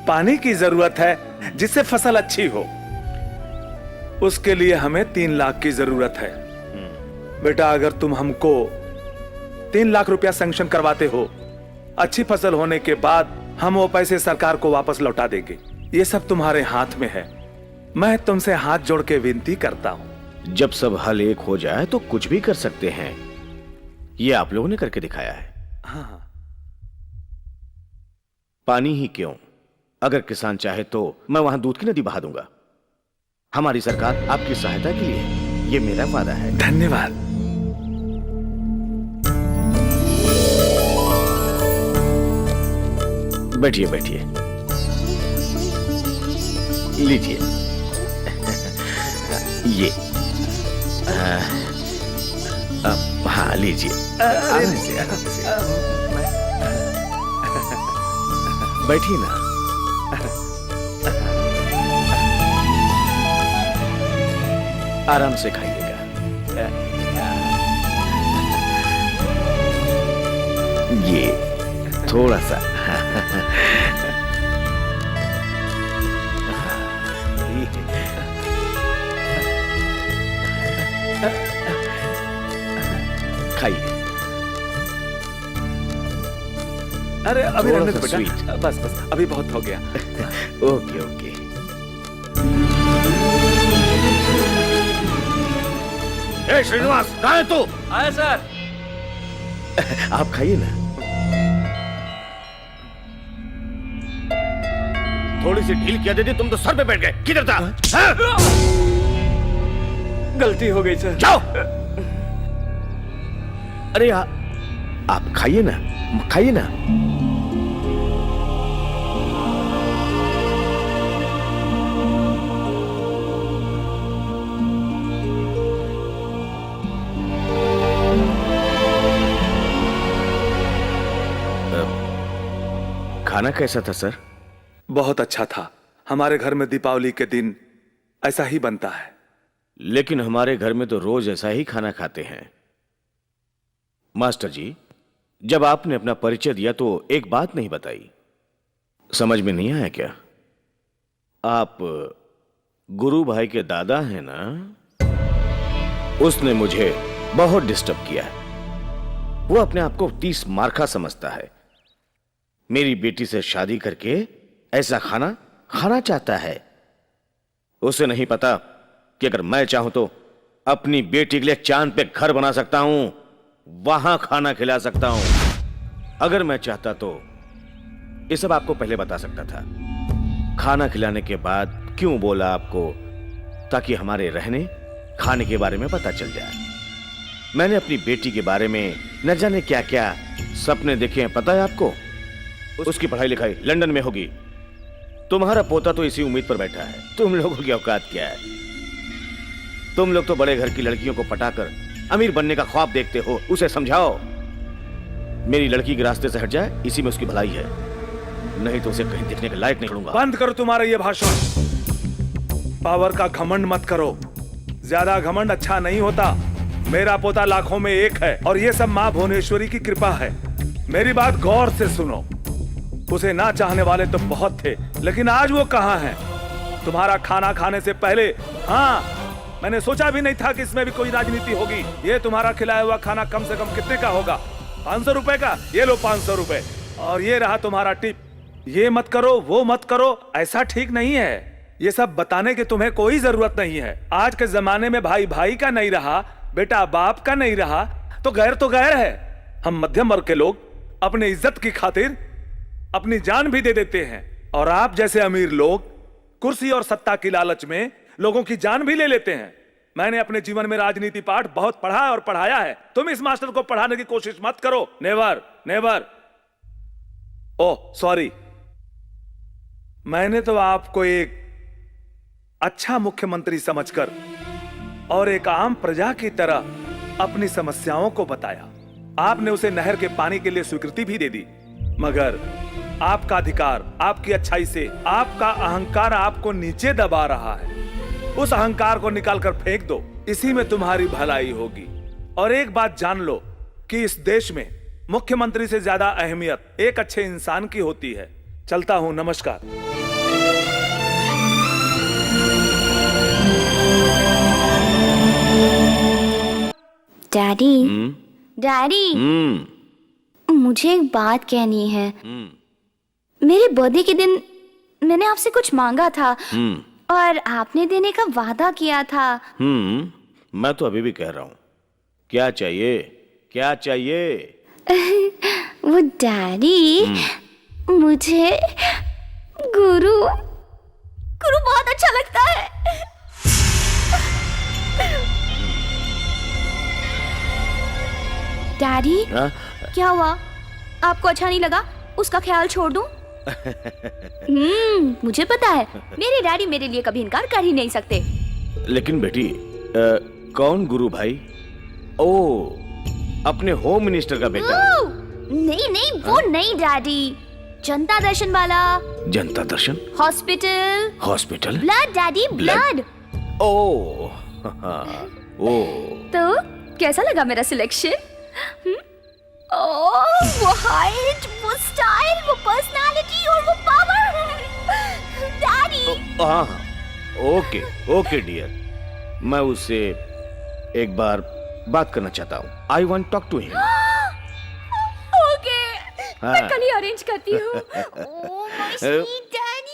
पानी की जरूरत है, जिससे फसल अच्छी हो। उसके लिए हमें 3 लाख की जरूरत है। बेटा, अगर तुम हमको 3 लाख रुपया सैंक्शन करवाते हो, अच्छी फसल होने के बाद हम वो पैसे सरकार को वापस लौटा देंगे। ये सब तुम्हारे हाथ में है। मैं तुमसे हाथ जोड़ के विनती करता हूं। जब सब हल एक हो जाए तो कुछ भी कर सकते हैं। ये आप लोगों ने करके दिखाया है। हाँ। पानी ही क्यों, अगर किसान चाहे तो मैं वहां दूध की नदी बहा दूंगा। हमारी सरकार आपकी सहायता के लिए है, ये मेरा वादा है। धन्यवाद। बैठिए बैठिए, लीजिए ये। हाँ लीजिए, आराम से आराम से बैठिए ना। आराम से खाइएगा। ये थोड़ा सा। खाइए। अरे अभी थोड़ा रहने दो सा बेटा, sweet। बस बस अभी बहुत हो गया। Okay okay. ए श्रीनिवास, कहाँ है तू? आया सर। आप खाइए ना। थोड़ी सी ढील किया देती, तुम तो सर पे बैठ गए। किधर था? गलती हो गई सर। जाओ। अरे आप खाइए ना, खाइए ना। खाना कैसा था सर? बहुत अच्छा था। हमारे घर में दीपावली के दिन ऐसा ही बनता है। लेकिन हमारे घर में तो रोज ऐसा ही खाना खाते हैं। मास्टर जी, जब आपने अपना परिचय दिया तो एक बात नहीं बताई, समझ में नहीं आया क्या? आप गुरु भाई के दादा हैं ना? उसने मुझे बहुत डिस्टर्ब किया है। वो अपने आप को 30 मार्का समझता है। मेरी बेटी से शादी करके ऐसा खाना खाना चाहता है। उसे नहीं पता कि अगर मैं चाहूं तो अपनी बेटी के लिए चांद पे घर बना सकता हूं, वहां खाना खिला सकता हूं। अगर मैं चाहता तो ये सब आपको पहले बता सकता था। खाना खिलाने के बाद क्यों बोला आपको? ताकि हमारे रहने खाने के बारे में पता चल जाए। मैंने अपनी बेटी के बारे में न जाने क्या क्या सपने देखे हैं, पता है आपको? उसकी पढ़ाई लिखाई लंदन में होगी। तुम्हारा पोता तो इसी उम्मीद पर बैठा है। तुम लोगों की औकात क्या है? तुम लोग तो बड़े घर की लड़कियों को पटाकर अमीर बनने का ख्वाब देखते हो। उसे समझाओ मेरी लड़की के रास्ते से हट जाए, इसी में उसकी भलाई है। नहीं तो उसे कहीं देखने के लायक नहीं छोड़ूंगा। बंद करो तुम्हारा ये भाषण। पावर का घमंड मत करो, ज्यादा घमंड अच्छा नहीं होता। मेरा पोता लाखों में एक है और ये सब मां भुवनेश्वरी की कृपा है। मेरी बात गौर से सुनो। उसे ना चाहने वाले तो बहुत थे, लेकिन आज वो कहां है? तुम्हारा खाना खाने से पहले, हाँ, मैंने सोचा भी नहीं था कि इसमें भी कोई राजनीति होगी। ये तुम्हारा खिलाया हुआ खाना कम से कम कितने का होगा? 500 रुपए का? ये लो 500 रुपए। और ये रहा तुम्हारा टिप। ये मत करो, वो मत करो, ऐसा ठीक नहीं है। ये सब बताने की तुम्हें कोई जरूरत नहीं है। आज के जमाने में भाई भाई का नहीं रहा, बेटा बाप का नहीं रहा, तो गैर है। हम मध्यम वर्ग के लोग अपनी इज्जत की खातिर अपनी जान भी दे देते हैं, और आप जैसे अमीर लोग कुर्सी और सत्ता की लालच में लोगों की जान भी ले लेते हैं। मैंने अपने जीवन में राजनीति पाठ बहुत पढ़ा और पढ़ाया है। तुम इस मास्टर को पढ़ाने की कोशिश मत करो। Never never. ओह सॉरी, मैंने तो आपको एक अच्छा मुख्यमंत्री समझकर और एक आम प्रजा की तरह अपनी समस्याओं को बताया। आपने उसे नहर के पानी के लिए स्वीकृति भी दे दी, मगर आपका अधिकार, आपकी अच्छाई से आपका अहंकार आपको नीचे दबा रहा है। उस अहंकार को निकालकर फेंक दो, इसी में तुम्हारी भलाई होगी। और एक बात जान लो कि इस देश में मुख्यमंत्री से ज्यादा अहमियत एक अच्छे इंसान की होती है। चलता हूं, नमस्कार। डैडी, डैडी, मुझे एक बात कहनी है। मेरे बर्थडे के दिन मैंने आपसे कुछ मांगा था और आपने देने का वादा किया था। मैं तो अभी भी कह रहा हूँ, क्या चाहिए, क्या चाहिए? वो डैडी, मुझे गुरु गुरु बहुत अच्छा लगता है। डैडी, क्या हुआ? आपको अच्छा नहीं लगा? उसका ख्याल छोड़ दूं? मुझे पता है, मेरे डैडी मेरे लिए कभी इनकार कर ही नहीं सकते। लेकिन बेटी, कौन गुरु भाई? ओ, अपने होम मिनिस्टर का बेटा? नहीं नहीं, वो नहीं डैडी, जनता दर्शन वाला। जनता दर्शन? Hospital. Hospital? Blood daddy, blood. ओ, ओ। तो कैसा लगा मेरा सिलेक्शन? वो हाइट, वो स्टाइल, वो पर्सनालिटी और वो पावर। डैडी। हाँ, ओके ओके डियर, मैं उससे एक बार बात करना चाहता हूँ। I want talk to him. Okay, मैं कल ही अरेंज करती हूँ। Oh my sweet daddy.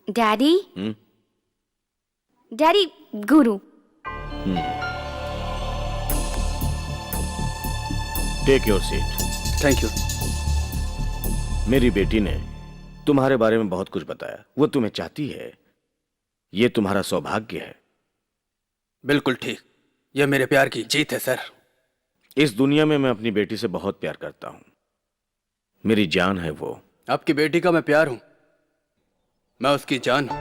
Daddy hmm? Daddy guru take your seat. Thank you. मेरी बेटी ने तुम्हारे बारे में बहुत कुछ बताया। वो तुम्हें चाहती है, ये तुम्हारा सौभाग्य है। बिल्कुल ठीक, यह मेरे प्यार की जीत है सर। इस दुनिया में मैं अपनी बेटी से बहुत प्यार करता हूं। मेरी जान है वो। आपकी बेटी का मैं प्यार हूं, मैं उसकी जान हूं।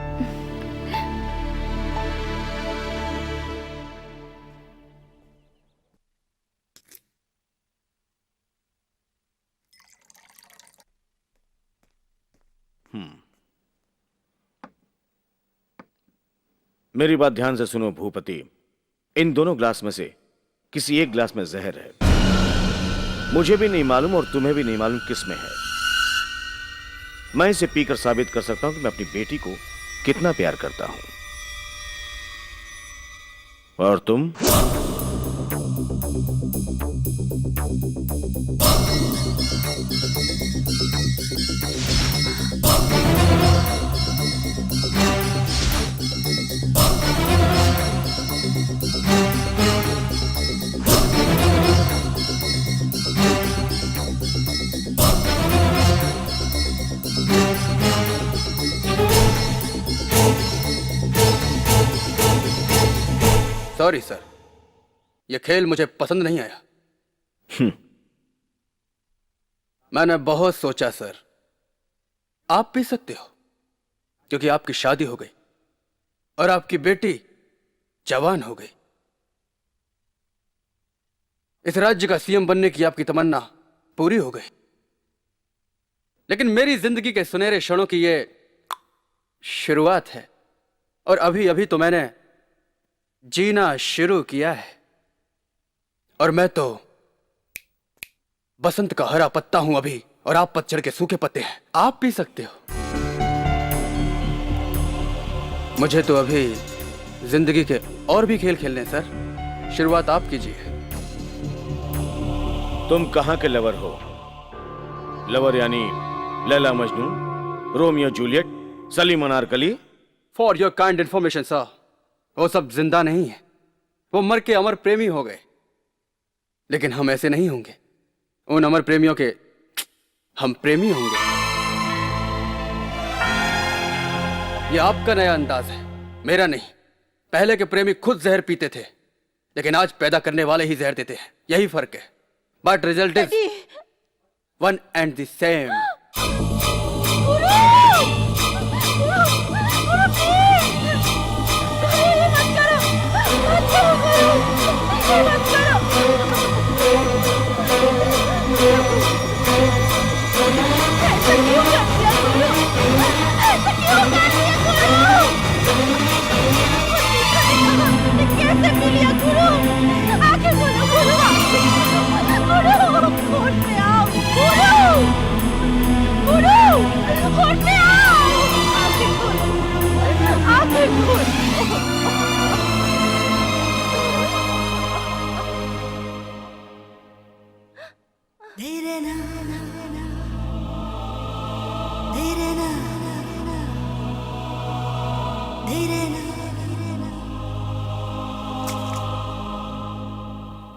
मेरी बात ध्यान से सुनो भूपति। इन दोनों ग्लास में से किसी एक ग्लास में जहर है। मुझे भी नहीं मालूम और तुम्हें भी नहीं मालूम किस में है। मैं इसे पीकर साबित कर सकता हूं कि मैं अपनी बेटी को कितना प्यार करता हूं। और तुम? सॉरी सर, यह खेल मुझे पसंद नहीं आया। मैंने बहुत सोचा सर। आप पी सकते हो क्योंकि आपकी शादी हो गई और आपकी बेटी जवान हो गई। इस राज्य का सीएम बनने की आपकी तमन्ना पूरी हो गई। लेकिन मेरी जिंदगी के सुनहरे क्षणों की ये शुरुआत है और अभी अभी तो मैंने जीना शुरू किया है। और मैं तो बसंत का हरा पत्ता हूं अभी, और आप पतझड़ के सूखे पत्ते हैं। आप पी सकते हो। मुझे तो अभी जिंदगी के और भी खेल खेलने हैं सर। शुरुआत आप कीजिए। तुम कहां के लवर हो? लवर यानी Laila Majnu, Romeo Juliet, Salim Anarkali? For your kind information sir, वो सब जिंदा नहीं है। वो मर के अमर प्रेमी हो गए। लेकिन हम ऐसे नहीं होंगे। उन अमर प्रेमियों के हम प्रेमी होंगे। ये आपका नया अंदाज है, मेरा नहीं। पहले के प्रेमी खुद जहर पीते थे, लेकिन आज पैदा करने वाले ही जहर देते हैं। यही फर्क है। But result is one and the same.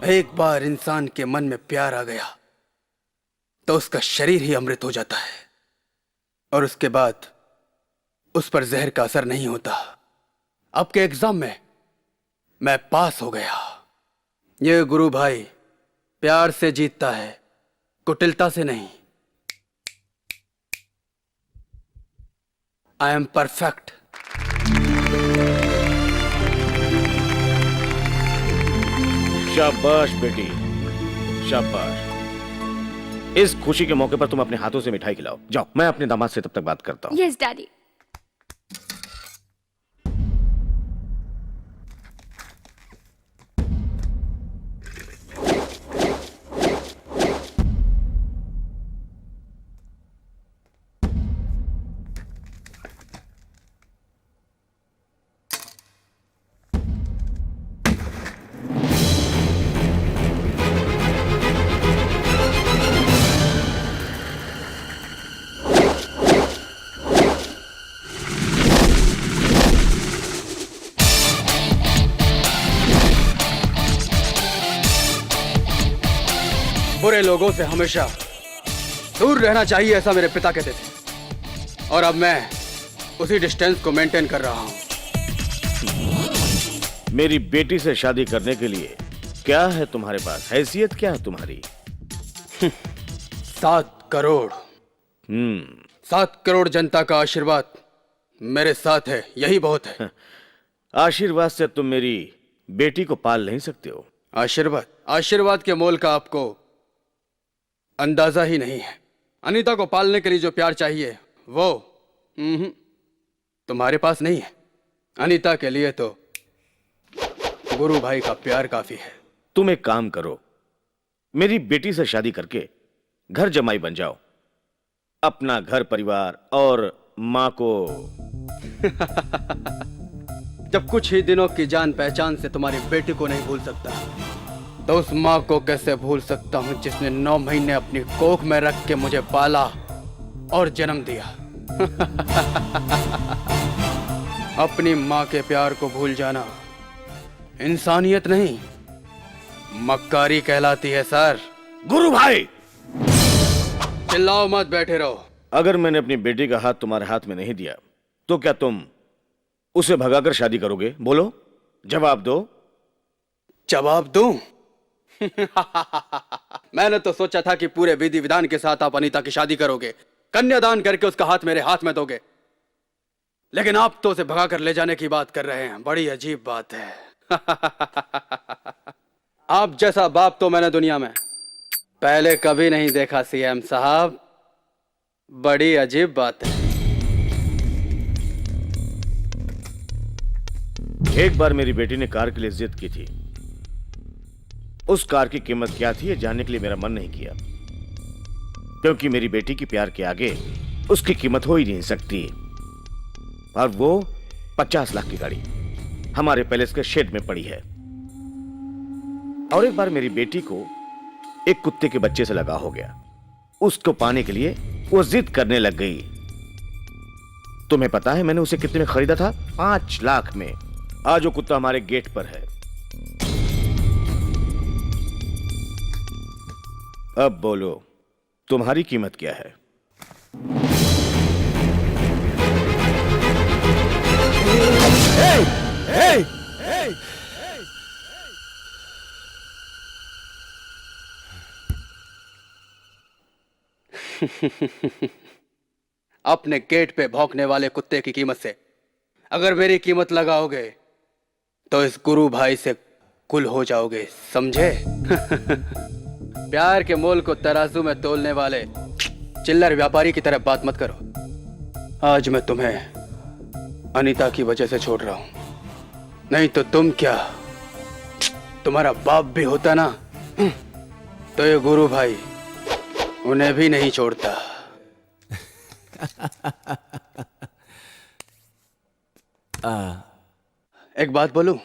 एक बार इंसान के मन में प्यार आ गया तो उसका शरीर ही अमृत हो जाता है, और उसके बाद उस पर जहर का असर नहीं होता। अब के एग्जाम में मैं पास हो गया। ये गुरु भाई प्यार से जीतता है, कुटिलता से नहीं। I am perfect. शाबाश बेटी, शाबाश। इस खुशी के मौके पर तुम अपने हाथों से मिठाई खिलाओ। जाओ, मैं अपने दामाद से तब तक बात करता हूँ। Yes daddy. बुरे लोगों से हमेशा दूर रहना चाहिए, ऐसा मेरे पिता कहते थे। और अब मैं उसी डिस्टेंस को मेंटेन कर रहा हूं। मेरी बेटी से शादी करने के लिए क्या है तुम्हारे पास? हैसियत क्या है तुम्हारी? 7 करोड़। 7 करोड़ जनता का आशीर्वाद मेरे साथ है, यही बहुत है। आशीर्वाद से तुम मेरी बेटी को पाल नहीं सकते हो। आशीर्वाद के मोल का आपको अंदाजा ही नहीं है। अनीता को पालने के लिए जो प्यार चाहिए वो तुम्हारे पास नहीं है। अनीता के लिए तो गुरु भाई का प्यार काफी है। तुम एक काम करो, मेरी बेटी से शादी करके घर जमाई बन जाओ, अपना घर परिवार और माँ को जब कुछ ही दिनों की जान पहचान से तुम्हारी बेटी को नहीं भूल सकता, तो उस माँ को कैसे भूल सकता हूँ जिसने 9 महीने अपनी कोख में रख के मुझे पाला और जन्म दिया। अपनी माँ के प्यार को भूल जाना इंसानियत नहीं, मक्कारी कहलाती है सर। गुरु भाई चिल्लाओ मत, बैठे रहो। अगर मैंने अपनी बेटी का हाथ तुम्हारे हाथ में नहीं दिया तो क्या तुम उसे भगाकर शादी करोगे? बोलो, जवाब दो। जवाब दूं? मैंने तो सोचा था कि पूरे विधि विधान के साथ आप अनीता की शादी करोगे, कन्यादान करके उसका हाथ मेरे हाथ में दोगे, लेकिन आप तो उसे भगाकर ले जाने की बात कर रहे हैं। बड़ी अजीब बात है। आप जैसा बाप तो मैंने दुनिया में पहले कभी नहीं देखा सीएम साहब। बड़ी अजीब बात है। एक बार मेरी बेटी ने कार के लिए जिद की थी। उस कार की कीमत क्या थी ये जानने के लिए मेरा मन नहीं किया, क्योंकि मेरी बेटी की प्यार के आगे उसकी कीमत हो ही नहीं सकती। और वो 50 लाख की गाड़ी हमारे पैलेस के शेड में पड़ी है। और एक बार मेरी बेटी को एक कुत्ते के बच्चे से लगाव हो गया। उसको पाने के लिए वो जिद करने लग गई। तुम्हें पता है मैंने उसे कितने में खरीदा था? 5 लाख में। आज वो कुत्ता हमारे गेट पर है। अब बोलो, तुम्हारी कीमत क्या है? अपने गेट पे भौंकने वाले कुत्ते की कीमत से अगर मेरी कीमत लगाओगे तो इस गुरु भाई से कुल हो जाओगे, समझे? प्यार के मोल को तराजू में तोलने वाले चिल्लर व्यापारी की तरह बात मत करो। आज मैं तुम्हें अनीता की वजह से छोड़ रहा हूं, नहीं तो तुम क्या, तुम्हारा बाप भी होता ना तो ये गुरु भाई उन्हें भी नहीं छोड़ता। एक बात बोलूं,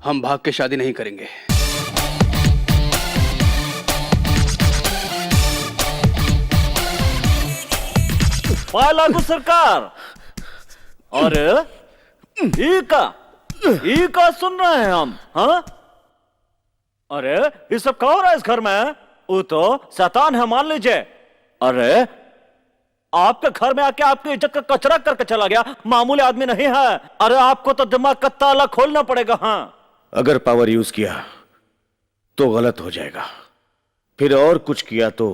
हम भाग के शादी नहीं करेंगे। लागू सरकार। अरे ई का सुन रहे हैं हम? हाँ, अरे ये सब क्या हो रहा है इस घर में? वो तो शैतान है मान लीजिए। अरे आपके घर में आके आपकी इज्जत का कचरा करके चला गया, मामूली आदमी नहीं है। अरे आपको तो दिमाग का ताला खोलना पड़ेगा। हाँ, अगर पावर यूज किया तो गलत हो जाएगा, फिर और कुछ किया तो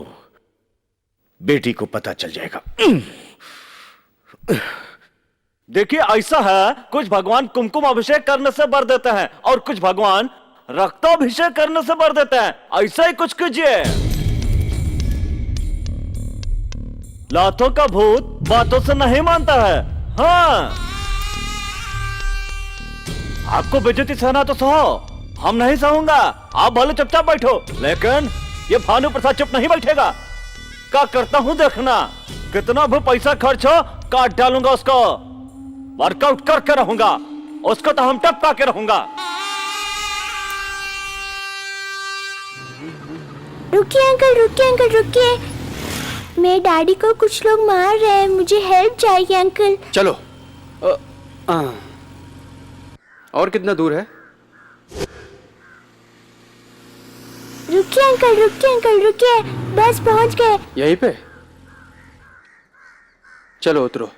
बेटी को पता चल जाएगा। देखिए ऐसा है, कुछ भगवान कुमकुम अभिषेक करने से बर देते हैं और कुछ भगवान रक्ताभिषेक करने से बर देते हैं। ऐसा ही कुछ कीजिए। लातों का भूत बातों से नहीं मानता है। हाँ, आपको बेइज्जती सहना तो सहो, हम नहीं सहूंगा। आप भले चुपचाप बैठो, लेकिन ये भानु प्रसाद चुप नहीं बैठेगा। क्या करता हूं देखना, कितना भी पैसा खर्च हो काट डालूंगा उसको। वर्कआउट करके रहूंगा उसको, तो हम टपका के रहूंगा। रुकिए अंकल, रुकिए। मेरे डैडी को कुछ लोग मार रहे हैं, मुझे हेल्प चाहिए अंकल। चलो। और कितना दूर है? रुकिए अंकल रुकिए, बस पहुंच गए। यहीं पे? चलो उतरो।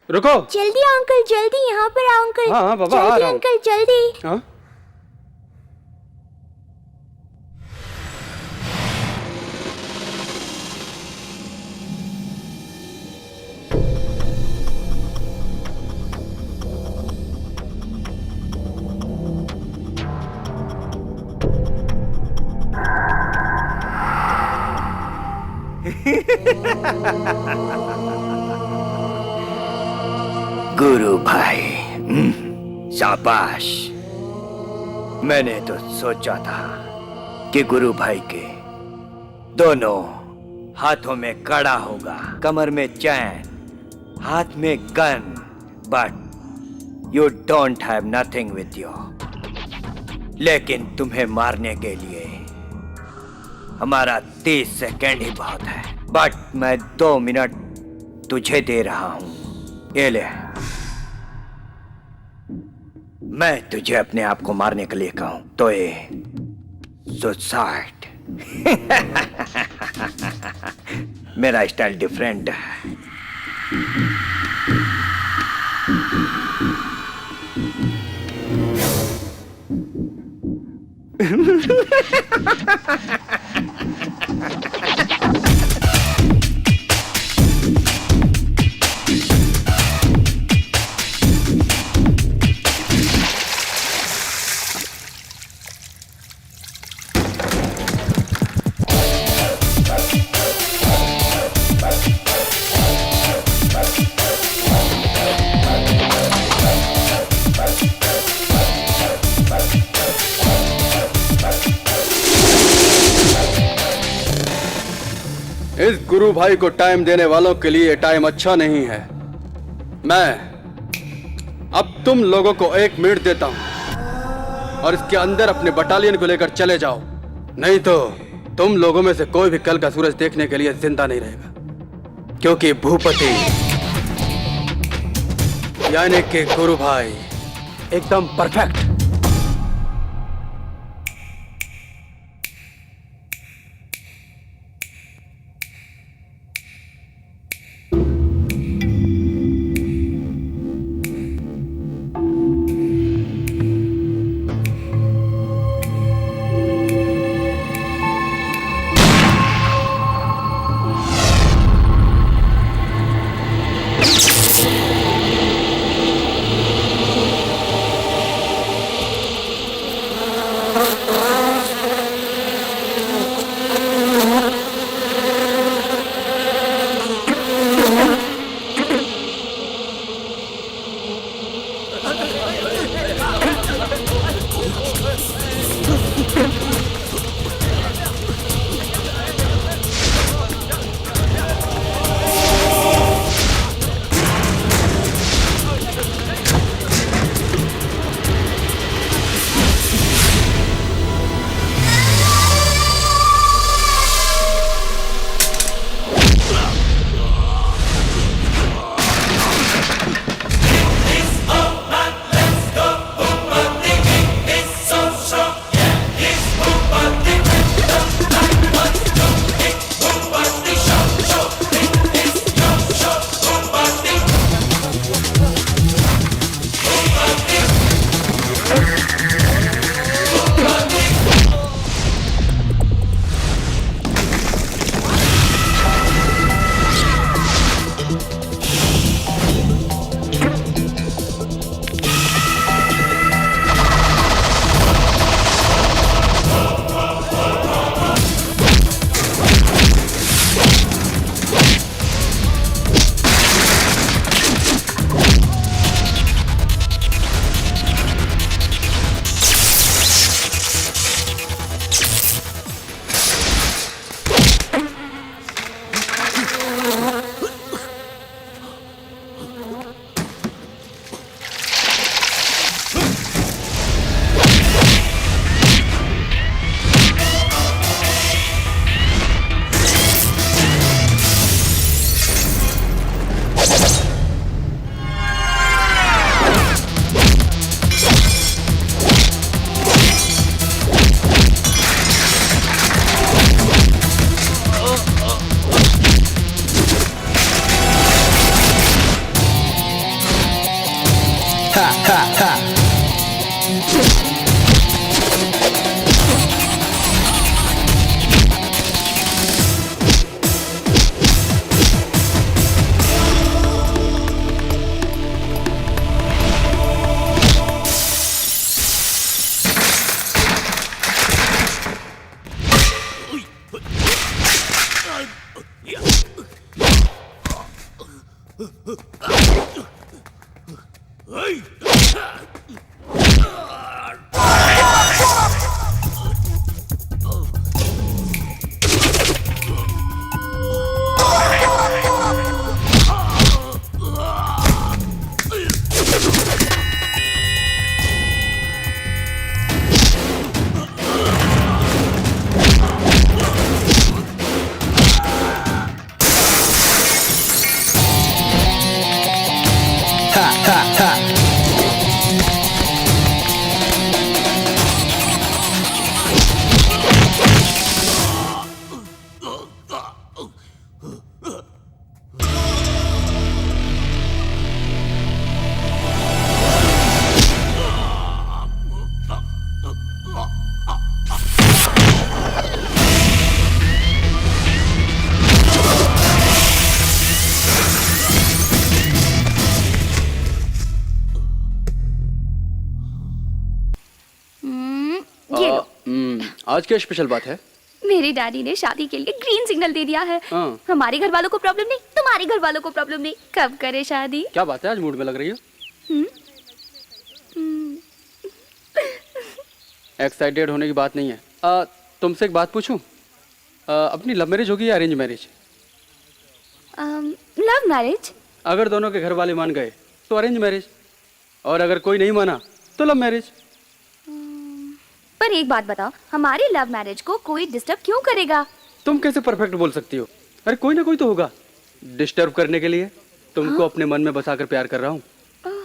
रुको। जल्दी आओ अंकल, जल्दी यहाँ पर आओ अंकल। हाँ बाबा, आ जल्दी रहा हूँ। अंकल जल्दी। हाँ? गुरु भाई, शाबाश। मैंने तो सोचा था कि गुरु भाई के दोनों हाथों में कड़ा होगा, कमर में चैन, हाथ में gun, but you don't have nothing with you. लेकिन तुम्हें मारने के लिए हमारा 30 सेकेंड ही बहुत है, बट मैं 2 मिनट तुझे दे रहा हूं। ये ले, मैं तुझे अपने आप को मारने के लिए कहूं तो ये सुसाइड। मेरा स्टाइल डिफरेंट है। इस गुरु भाई को टाइम देने वालों के लिए टाइम अच्छा नहीं है। मैं अब तुम लोगों को 1 मिनट देता हूं और इसके अंदर अपने बटालियन को लेकर चले जाओ, नहीं तो तुम लोगों में से कोई भी कल का सूरज देखने के लिए जिंदा नहीं रहेगा, क्योंकि भूपति यानी कि गुरु भाई एकदम परफेक्ट। आज क्या स्पेशल बात है? मेरे डैडी ने शादी के लिए ग्रीन सिग्नल दे दिया है। हाँ। हमारे घर वालों को प्रॉब्लम नहीं, तुम्हारे घर वालों को प्रॉब्लम नहीं। कब करे शादी? क्या बात है, आज मूड में लग रही हो? एक्साइटेड होने की बात नहीं है। तुमसे एक बात पूछूं? अपनी लव मैरिज होगी या अरेंज मैरिज? Love marriage. अगर दोनों के घर वाले मान गए तो अरेंज मैरिज, और अगर कोई नहीं माना तो लव मैरिज। पर एक बात बताओ, हमारी लव मैरिज को कोई डिस्टर्ब क्यों करेगा? तुम कैसे परफेक्ट बोल सकती हो? अरे कोई ना कोई तो होगा डिस्टर्ब करने के लिए। तुमको अपने मन में बसाकर प्यार कर रहा हूँ।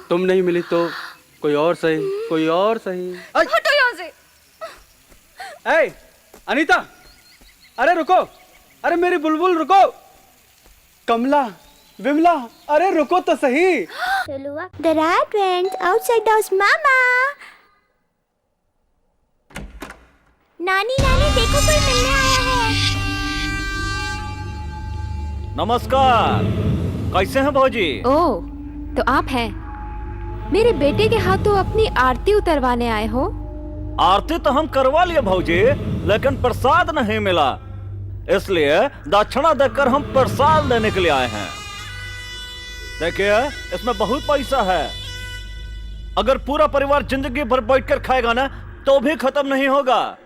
तुम नहीं मिली तो कोई और सही, कोई और सही। हटो यहाँ से। ए, अनीता, अरे रुको, अरे मेरी बुलबुल रुको। कमला, विमला, अरे रुको तो सही। The rat went outside the house, Mama. नानी नानी देखो कोई मिलने आया है। नमस्कार, कैसे हैं भौजी? ओह, तो आप हैं। मेरे बेटे के हाथों अपनी आरती उतरवाने आए हो? आरती तो हम करवा लिए भौजी, लेकिन प्रसाद नहीं मिला, इसलिए दक्षिणा देकर हम प्रसाद लेने के लिए आए हैं। देखिए, इसमें बहुत पैसा है। अगर पूरा परिवार जिंदगी भर बैठकर खाएगा ना तो भी खत्म नहीं होगा,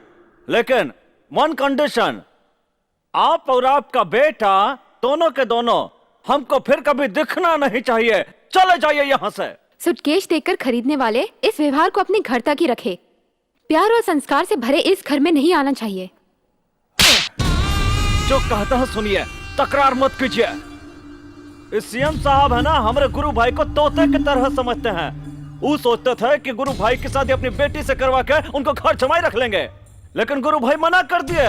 लेकिन वन कंडीशन, आप और आपका बेटा दोनों के दोनों हमको फिर कभी दिखना नहीं चाहिए। चले जाइए यहाँ से। सूटकेस देकर खरीदने वाले इस व्यवहार को अपने घर तक ही रखे। प्यार और संस्कार से भरे इस घर में नहीं आना चाहिए। जो कहता है सुनिए, तकरार मत कीजिए। इस सीएम साहब है ना, हमारे गुरु भाई को तोते की तरह समझते हैं। वो सोचते थे कि गुरु भाई की शादी अपनी बेटी से करवा के उनको घर जमाई रख लेंगे, लेकिन गुरु भाई मना कर दिए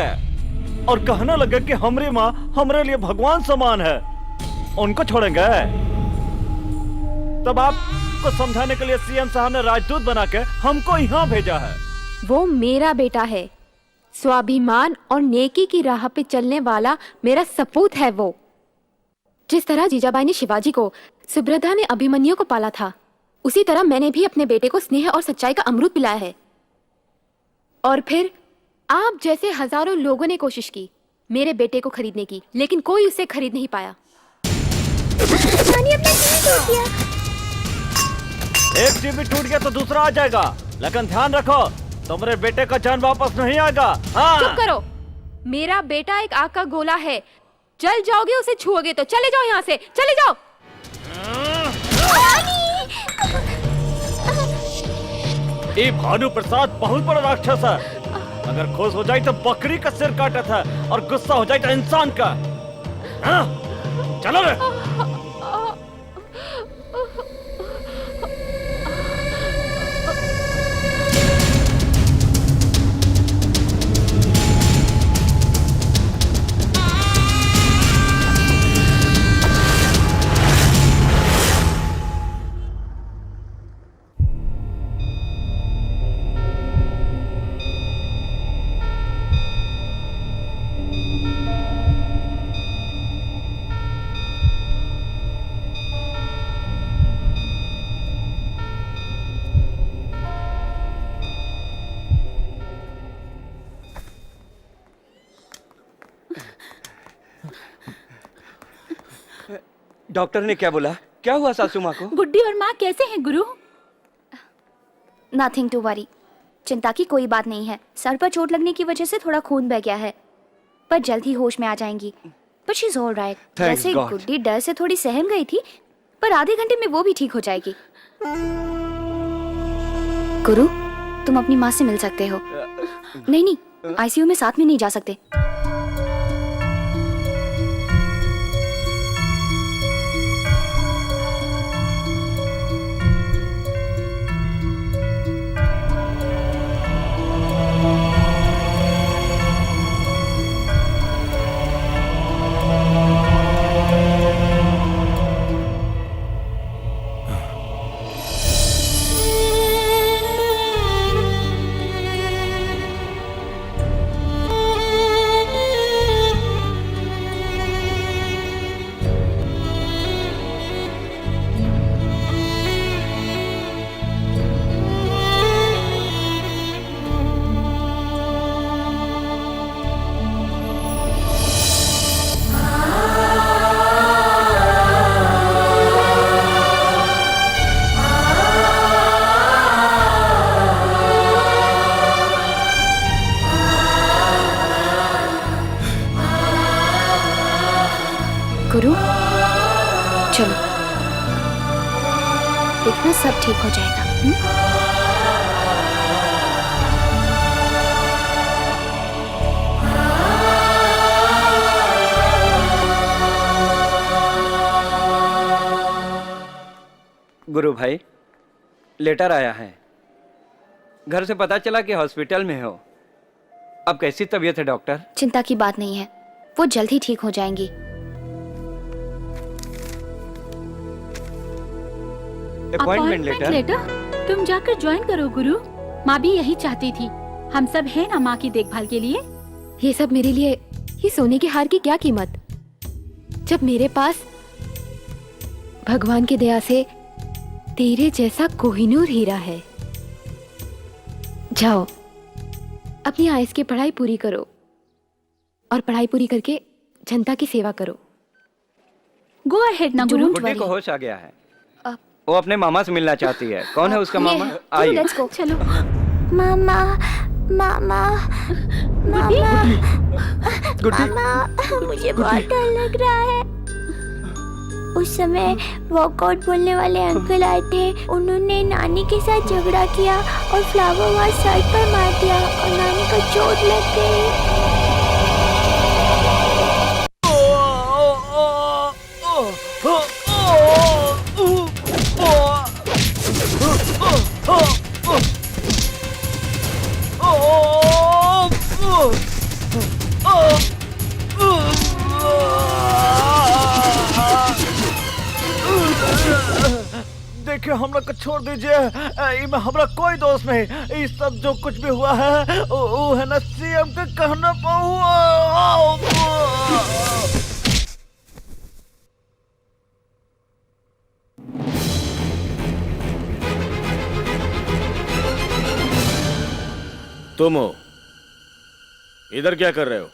और कहने लगे कि हमारी माँ हमारे लिए भगवान समान है, उनको छोड़ेंगे। तब आपको समझाने के लिए सीएम साहब ने राजदूत बना के हमको यहाँ भेजा है। वो मेरा बेटा है, स्वाभिमान और नेकी की राह पे चलने वाला मेरा सपूत है वो। जिस तरह जीजाबाई ने शिवाजी को, सुभद्रा ने अभिमन्यु को पाला था, उसी तरह मैंने भी अपने बेटे को स्नेह और सच्चाई का अमृत पिलाया है। और फिर आप जैसे हजारों लोगों ने कोशिश की मेरे बेटे को खरीदने की, लेकिन कोई उसे खरीद नहीं पाया। एक टीवी टूट गया तो दूसरा आ जाएगा, लेकिन ध्यान रखो तुम्हारे बेटे का जान वापस नहीं आएगा। हाँ। चुप करो, मेरा बेटा एक आग का गोला है। जल जाओगे उसे छुओगे तो। चले जाओ यहाँ से, चले जाओ। ये भानु प्रसाद बहुत बड़ा राक्षस है। अगर खुश हो जाए तो बकरी का सिर काटा था, और गुस्सा हो जाए तो इंसान का। हाँ? चलो रे। डॉक्टर ने क्या बोला? क्या हुआ सासू माँ को? बुड्ढी और माँ कैसे हैं गुरु? नथिंग टू वरी, चिंता की कोई बात नहीं है। सर पर चोट लगने की वजह से थोड़ा खून बह गया है, पर जल्द ही होश में आ जाएंगी। But she is all right. जैसे God. गुड्डी डर से थोड़ी सहम गई थी, पर आधे घंटे में वो भी ठीक हो जाएगी। गुरु, तुम अपनी माँ से मिल सकते हो। नहीं, आईसीयू में साथ में नहीं जा सकते। चलो, देखना सब ठीक हो जाएगा। गुरु भाई, लेटर आया है। घर से पता चला कि हॉस्पिटल में हो। अब कैसी तबीयत है डॉक्टर? चिंता की बात नहीं है, वो जल्द ही ठीक हो जाएंगी। Appointment letter? तुम जाकर ज्वाइन करो गुरु। माँ भी यही चाहती थी। हम सब हैं ना माँ की देखभाल के लिए। ये सब मेरे लिए, ये सोने के हार की क्या कीमत, जब मेरे पास भगवान की दया से तेरे जैसा कोहिनूर हीरा है। जाओ, अपनी आइस की पढ़ाई पूरी करो और पढ़ाई पूरी करके जनता की सेवा करो। गो अहेड ना गुरु। गुड्डी को होश आ गया है। वो अपने मामा से मिलना चाहती है। कौन है उसका मामा? चलो, आइए। Let's go. चलो। मामा, मामा, मामा, मामा, मुझे बहुत डर लग रहा है। उस समय वॉकआउट बोलने वाले अंकल आए थे। उन्होंने नानी के साथ झगड़ा किया और फ्लावर वास सर पर मार दिया और नानी को चोट लग गई। देखिए, हमरा को छोड़ दीजिए। इमे हमरा कोई दोस्त नहीं। ये सब जो कुछ भी हुआ है वो है ना सीएम के कहना पर हुआ। तुम हो इधर क्या कर रहे हो?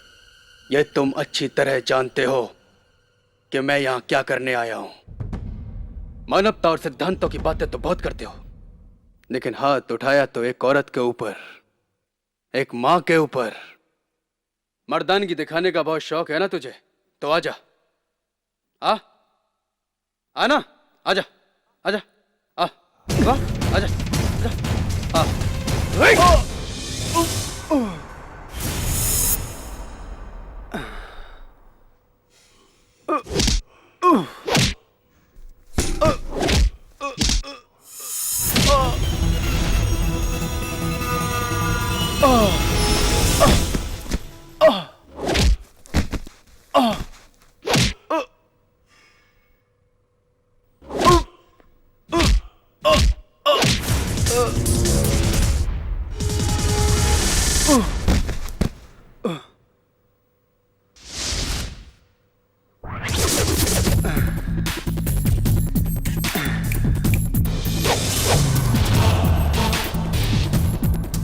ये तुम अच्छी तरह जानते हो कि मैं यहाँ क्या करने आया हूँ। मानवता और सिद्धांतों की बातें तो बहुत करते हो, लेकिन हाथ उठाया तो एक औरत के ऊपर, एक माँ के ऊपर। मर्दानगी दिखाने का बहुत शौक है ना तुझे, तो आजा। आना, आजा, आजा, आजा, आजा।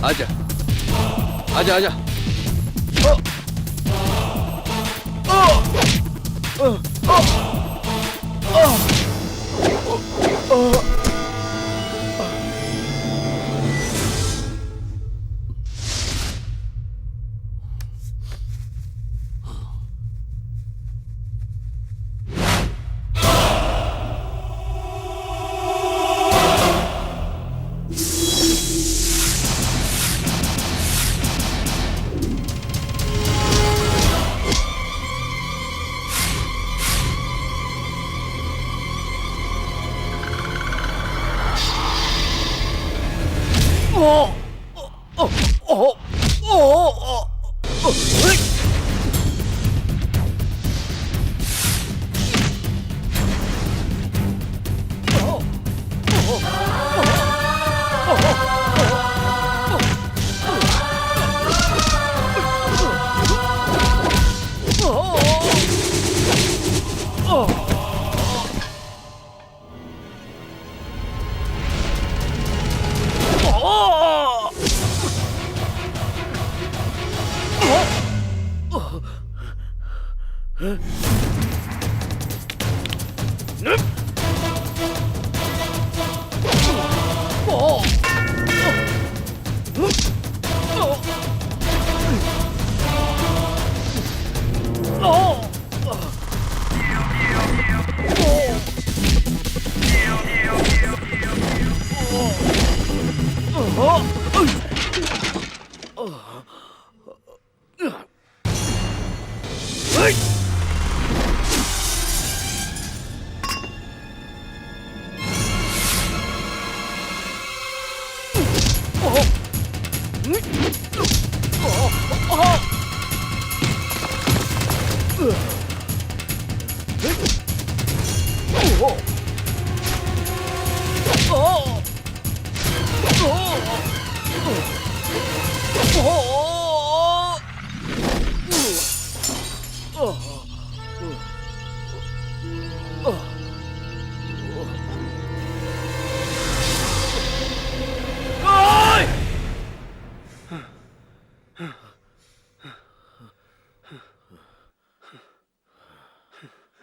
आजा, आजा, आजा।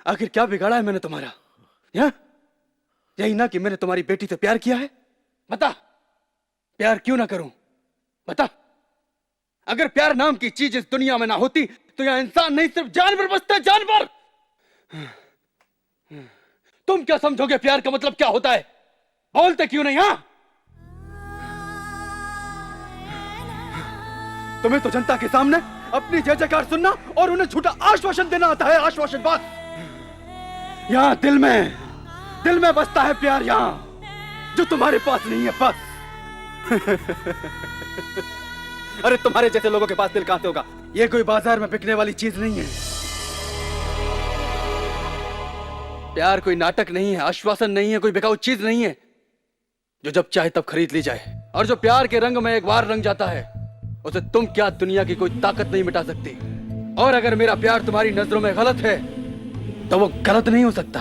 आखिर क्या बिगाड़ा है मैंने तुम्हारा? यही ना कि मैंने तुम्हारी बेटी से प्यार किया है? बता, प्यार क्यों ना करूं? बता, अगर प्यार नाम की चीज इस दुनिया में ना होती तो यहां इंसान नहीं सिर्फ जानवर बसते, जानवर। तुम क्या समझोगे प्यार का मतलब क्या होता है? बोलते क्यों नहीं? तुम्हें तो जनता के सामने अपनी जय जयकार सुनना और उन्हें झूठा आश्वासन देना आता है। आश्वासन बस। यहाँ दिल में बसता है प्यार, यहाँ जो तुम्हारे पास नहीं है बस। अरे तुम्हारे जैसे लोगों के पास दिल कहां से होगा? ये कोई बाजार में बिकने वाली चीज नहीं है। प्यार कोई नाटक नहीं है, आश्वासन नहीं है, कोई बिकाऊ चीज नहीं है जो जब चाहे तब खरीद ली जाए। और जो प्यार के रंग में एक बार रंग जाता है उसे तुम क्या दुनिया की कोई ताकत नहीं मिटा सकती। और अगर मेरा प्यार तुम्हारी नजरों में गलत है तो वो गलत नहीं हो सकता।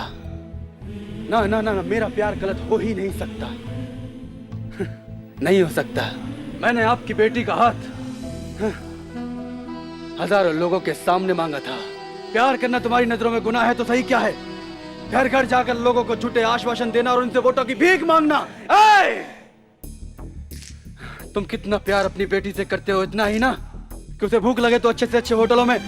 ना ना ना, ना मेरा प्यार गलत हो ही नहीं सकता। नहीं हो सकता। मैंने आपकी बेटी का हाथ हजारों लोगों के सामने मांगा था। प्यार करना तुम्हारी नजरों में गुनाह है तो सही क्या है? घर घर जाकर लोगों को झूठे आश्वासन देना और उनसे वोटों की भीख मांगना। तुम कितना प्यार अपनी बेटी से करते हो, इतना ही ना कि उसे भूख लगे तो अच्छे से अच्छे होटलों में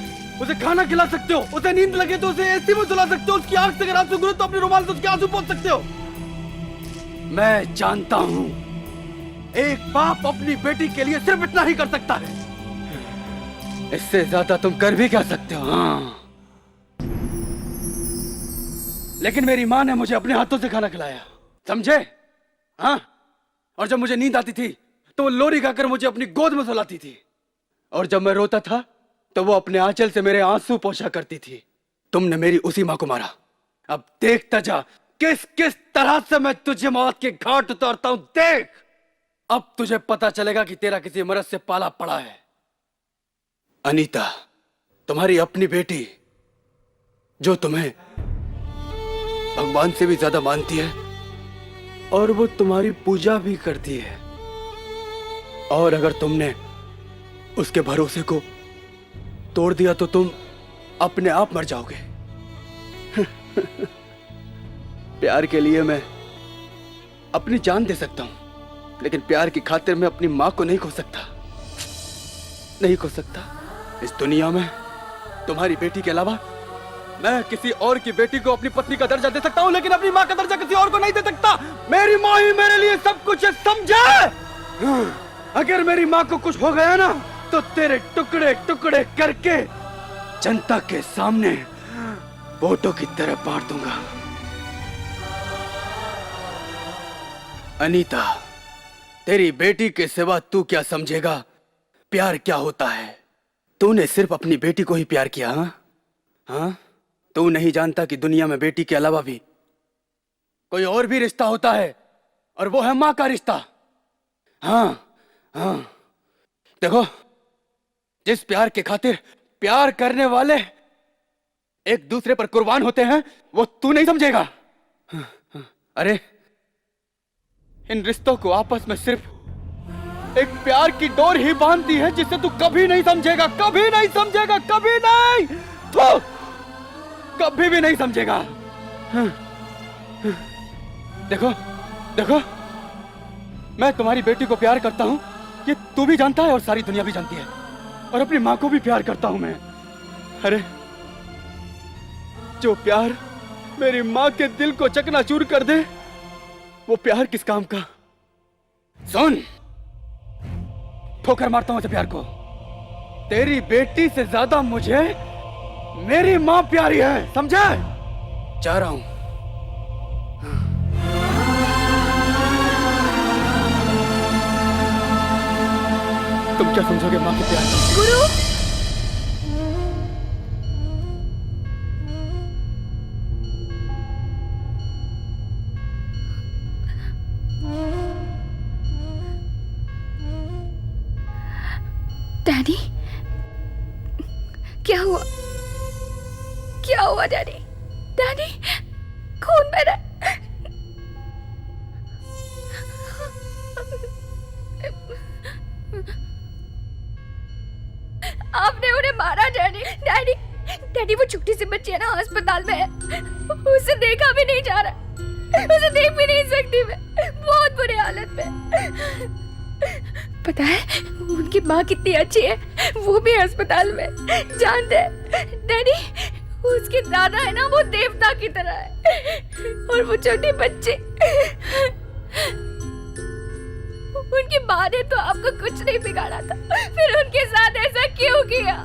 उसे खाना खिला सकते हो, उसे नींद लगे तो उसे एसी में सुला सकते हो, उसकी आंख से अगर आंसू गिरे तो अपने रुमाल से उसके आंसू पोंछ सकते हो। मैं जानता हूं एक बाप अपनी बेटी के लिए सिर्फ इतना ही कर सकता है। इससे ज्यादा तुम कर भी क्या सकते हो? लेकिन मेरी माँ ने मुझे अपने हाथों से खाना खिलाया, समझे? और जब मुझे नींद आती थी तो वो लोरी खाकर मुझे अपनी गोद में सुलाती थी। और जब मैं रोता था तो वो अपने आंचल से मेरे आंसू पोंछा करती थी। तुमने मेरी उसी माँ को मारा। अब देखता जा किस किस तरह से मैं तुझे मौत के घाट उतारता हूं। देख, अब तुझे पता चलेगा कि तेरा किसी मर्द से पाला पड़ा है। अनीता, तुम्हारी अपनी बेटी जो तुम्हें भगवान से भी ज्यादा मानती है और वो तुम्हारी पूजा भी करती है। और अगर तुमने उसके भरोसे को तोड़ दिया तो तुम अपने आप मर जाओगे। प्यार के लिए मैं अपनी जान दे सकता हूं, लेकिन प्यार की खातिर मैं अपनी मां को नहीं खो सकता। नहीं खो सकता। इस दुनिया में तुम्हारी बेटी के अलावा मैं किसी और की बेटी को अपनी पत्नी का दर्जा दे सकता हूं, लेकिन अपनी मां का दर्जा किसी और को नहीं दे सकता। मेरी मां ही मेरे लिए सब कुछ है, समझे? अगर मेरी मां को कुछ हो गया ना तो तेरे टुकड़े टुकड़े करके जनता के सामने वोटों की तरह बांट दूंगा। अनीता, तेरी बेटी के सिवा तू क्या समझेगा प्यार क्या होता है? तूने सिर्फ अपनी बेटी को ही प्यार किया। हाँ? तू नहीं जानता कि दुनिया में बेटी के अलावा भी कोई और भी रिश्ता होता है, और वो है मां का रिश्ता। हाँ, देखो, जिस प्यार के खातिर प्यार करने वाले एक दूसरे पर कुर्बान होते हैं वो तू नहीं समझेगा। अरे, इन रिश्तों को आपस में सिर्फ एक प्यार की डोर ही बांधती है जिससे तू कभी नहीं समझेगा, कभी नहीं समझेगा, कभी नहीं, तो कभी भी नहीं समझेगा। देखो, मैं तुम्हारी बेटी को प्यार करता हूं, ये तू भी जानता है और सारी दुनिया भी जानती है। और अपनी मां को भी प्यार करता हूं मैं। अरे, जो प्यार मेरी मां के दिल को चकनाचूर कर दे वो प्यार किस काम का? सुन, ठोकर मारता हूँ प्यार को। तेरी बेटी से ज्यादा मुझे मेरी माँ प्यारी है, समझा? जा रहा हूं। तुम क्या समझोगे माँ के प्यार? गुरु, डैडी, क्या हुआ? क्या हुआ डैडी? डैडी, खून बह रहा है। आपने उन्हें मारा डैडी। डैडी, डैडी वो छोटी सी बच्ची है ना, अस्पताल में है। उसे देखा भी नहीं जा रहा, उसे देख भी नहीं सकती मैं, बहुत बुरी हालत में। पता है उनकी माँ कितनी अच्छी है, वो भी अस्पताल में। जानते हैं डैडी, उसके दादा है ना, वो देवता की तरह है, और वो छोटी बच्ची, उनकी माँ ने तो आपको कुछ नहीं बिगाड़ा था, फिर उनके साथ ऐसा क्यों किया?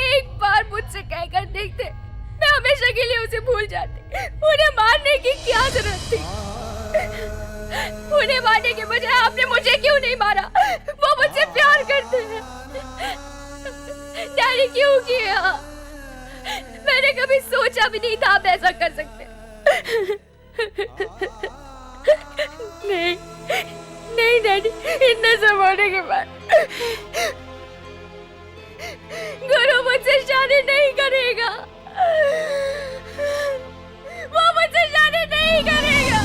एक बार मुझसे कहकर देखते, मैं हमेशा के लिए उसे भूल जाती। उन्हें मारने की क्या जरूरत थी? उन्हें मारने के बजाय आपने मुझे क्यों नहीं मारा? वो मुझसे प्यार करते हैं। डैडी क्यों किया? मैंने कभी सोचा भी नहीं था आप ऐसा कर सकते। नहीं नहीं डैडी, इतना सब होने के बाद गुरु मुझसे शादी नहीं करेगा, वो मुझसे शादी नहीं करेगा।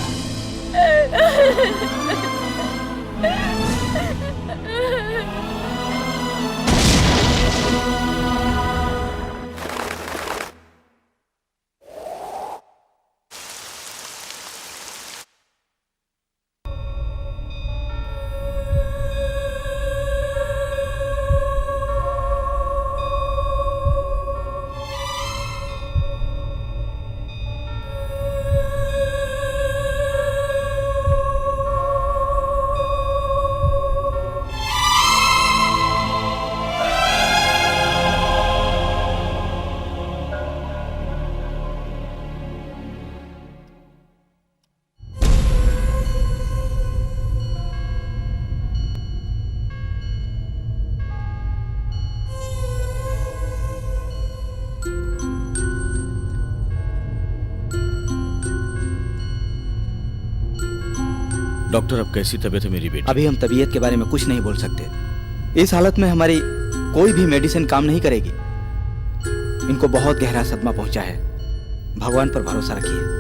डॉक्टर, अब कैसी तबीयत है मेरी बेटी? अभी हम तबीयत के बारे में कुछ नहीं बोल सकते। इस हालत में हमारी कोई भी मेडिसिन काम नहीं करेगी। इनको बहुत गहरा सदमा पहुंचा है। भगवान पर भरोसा रखिए।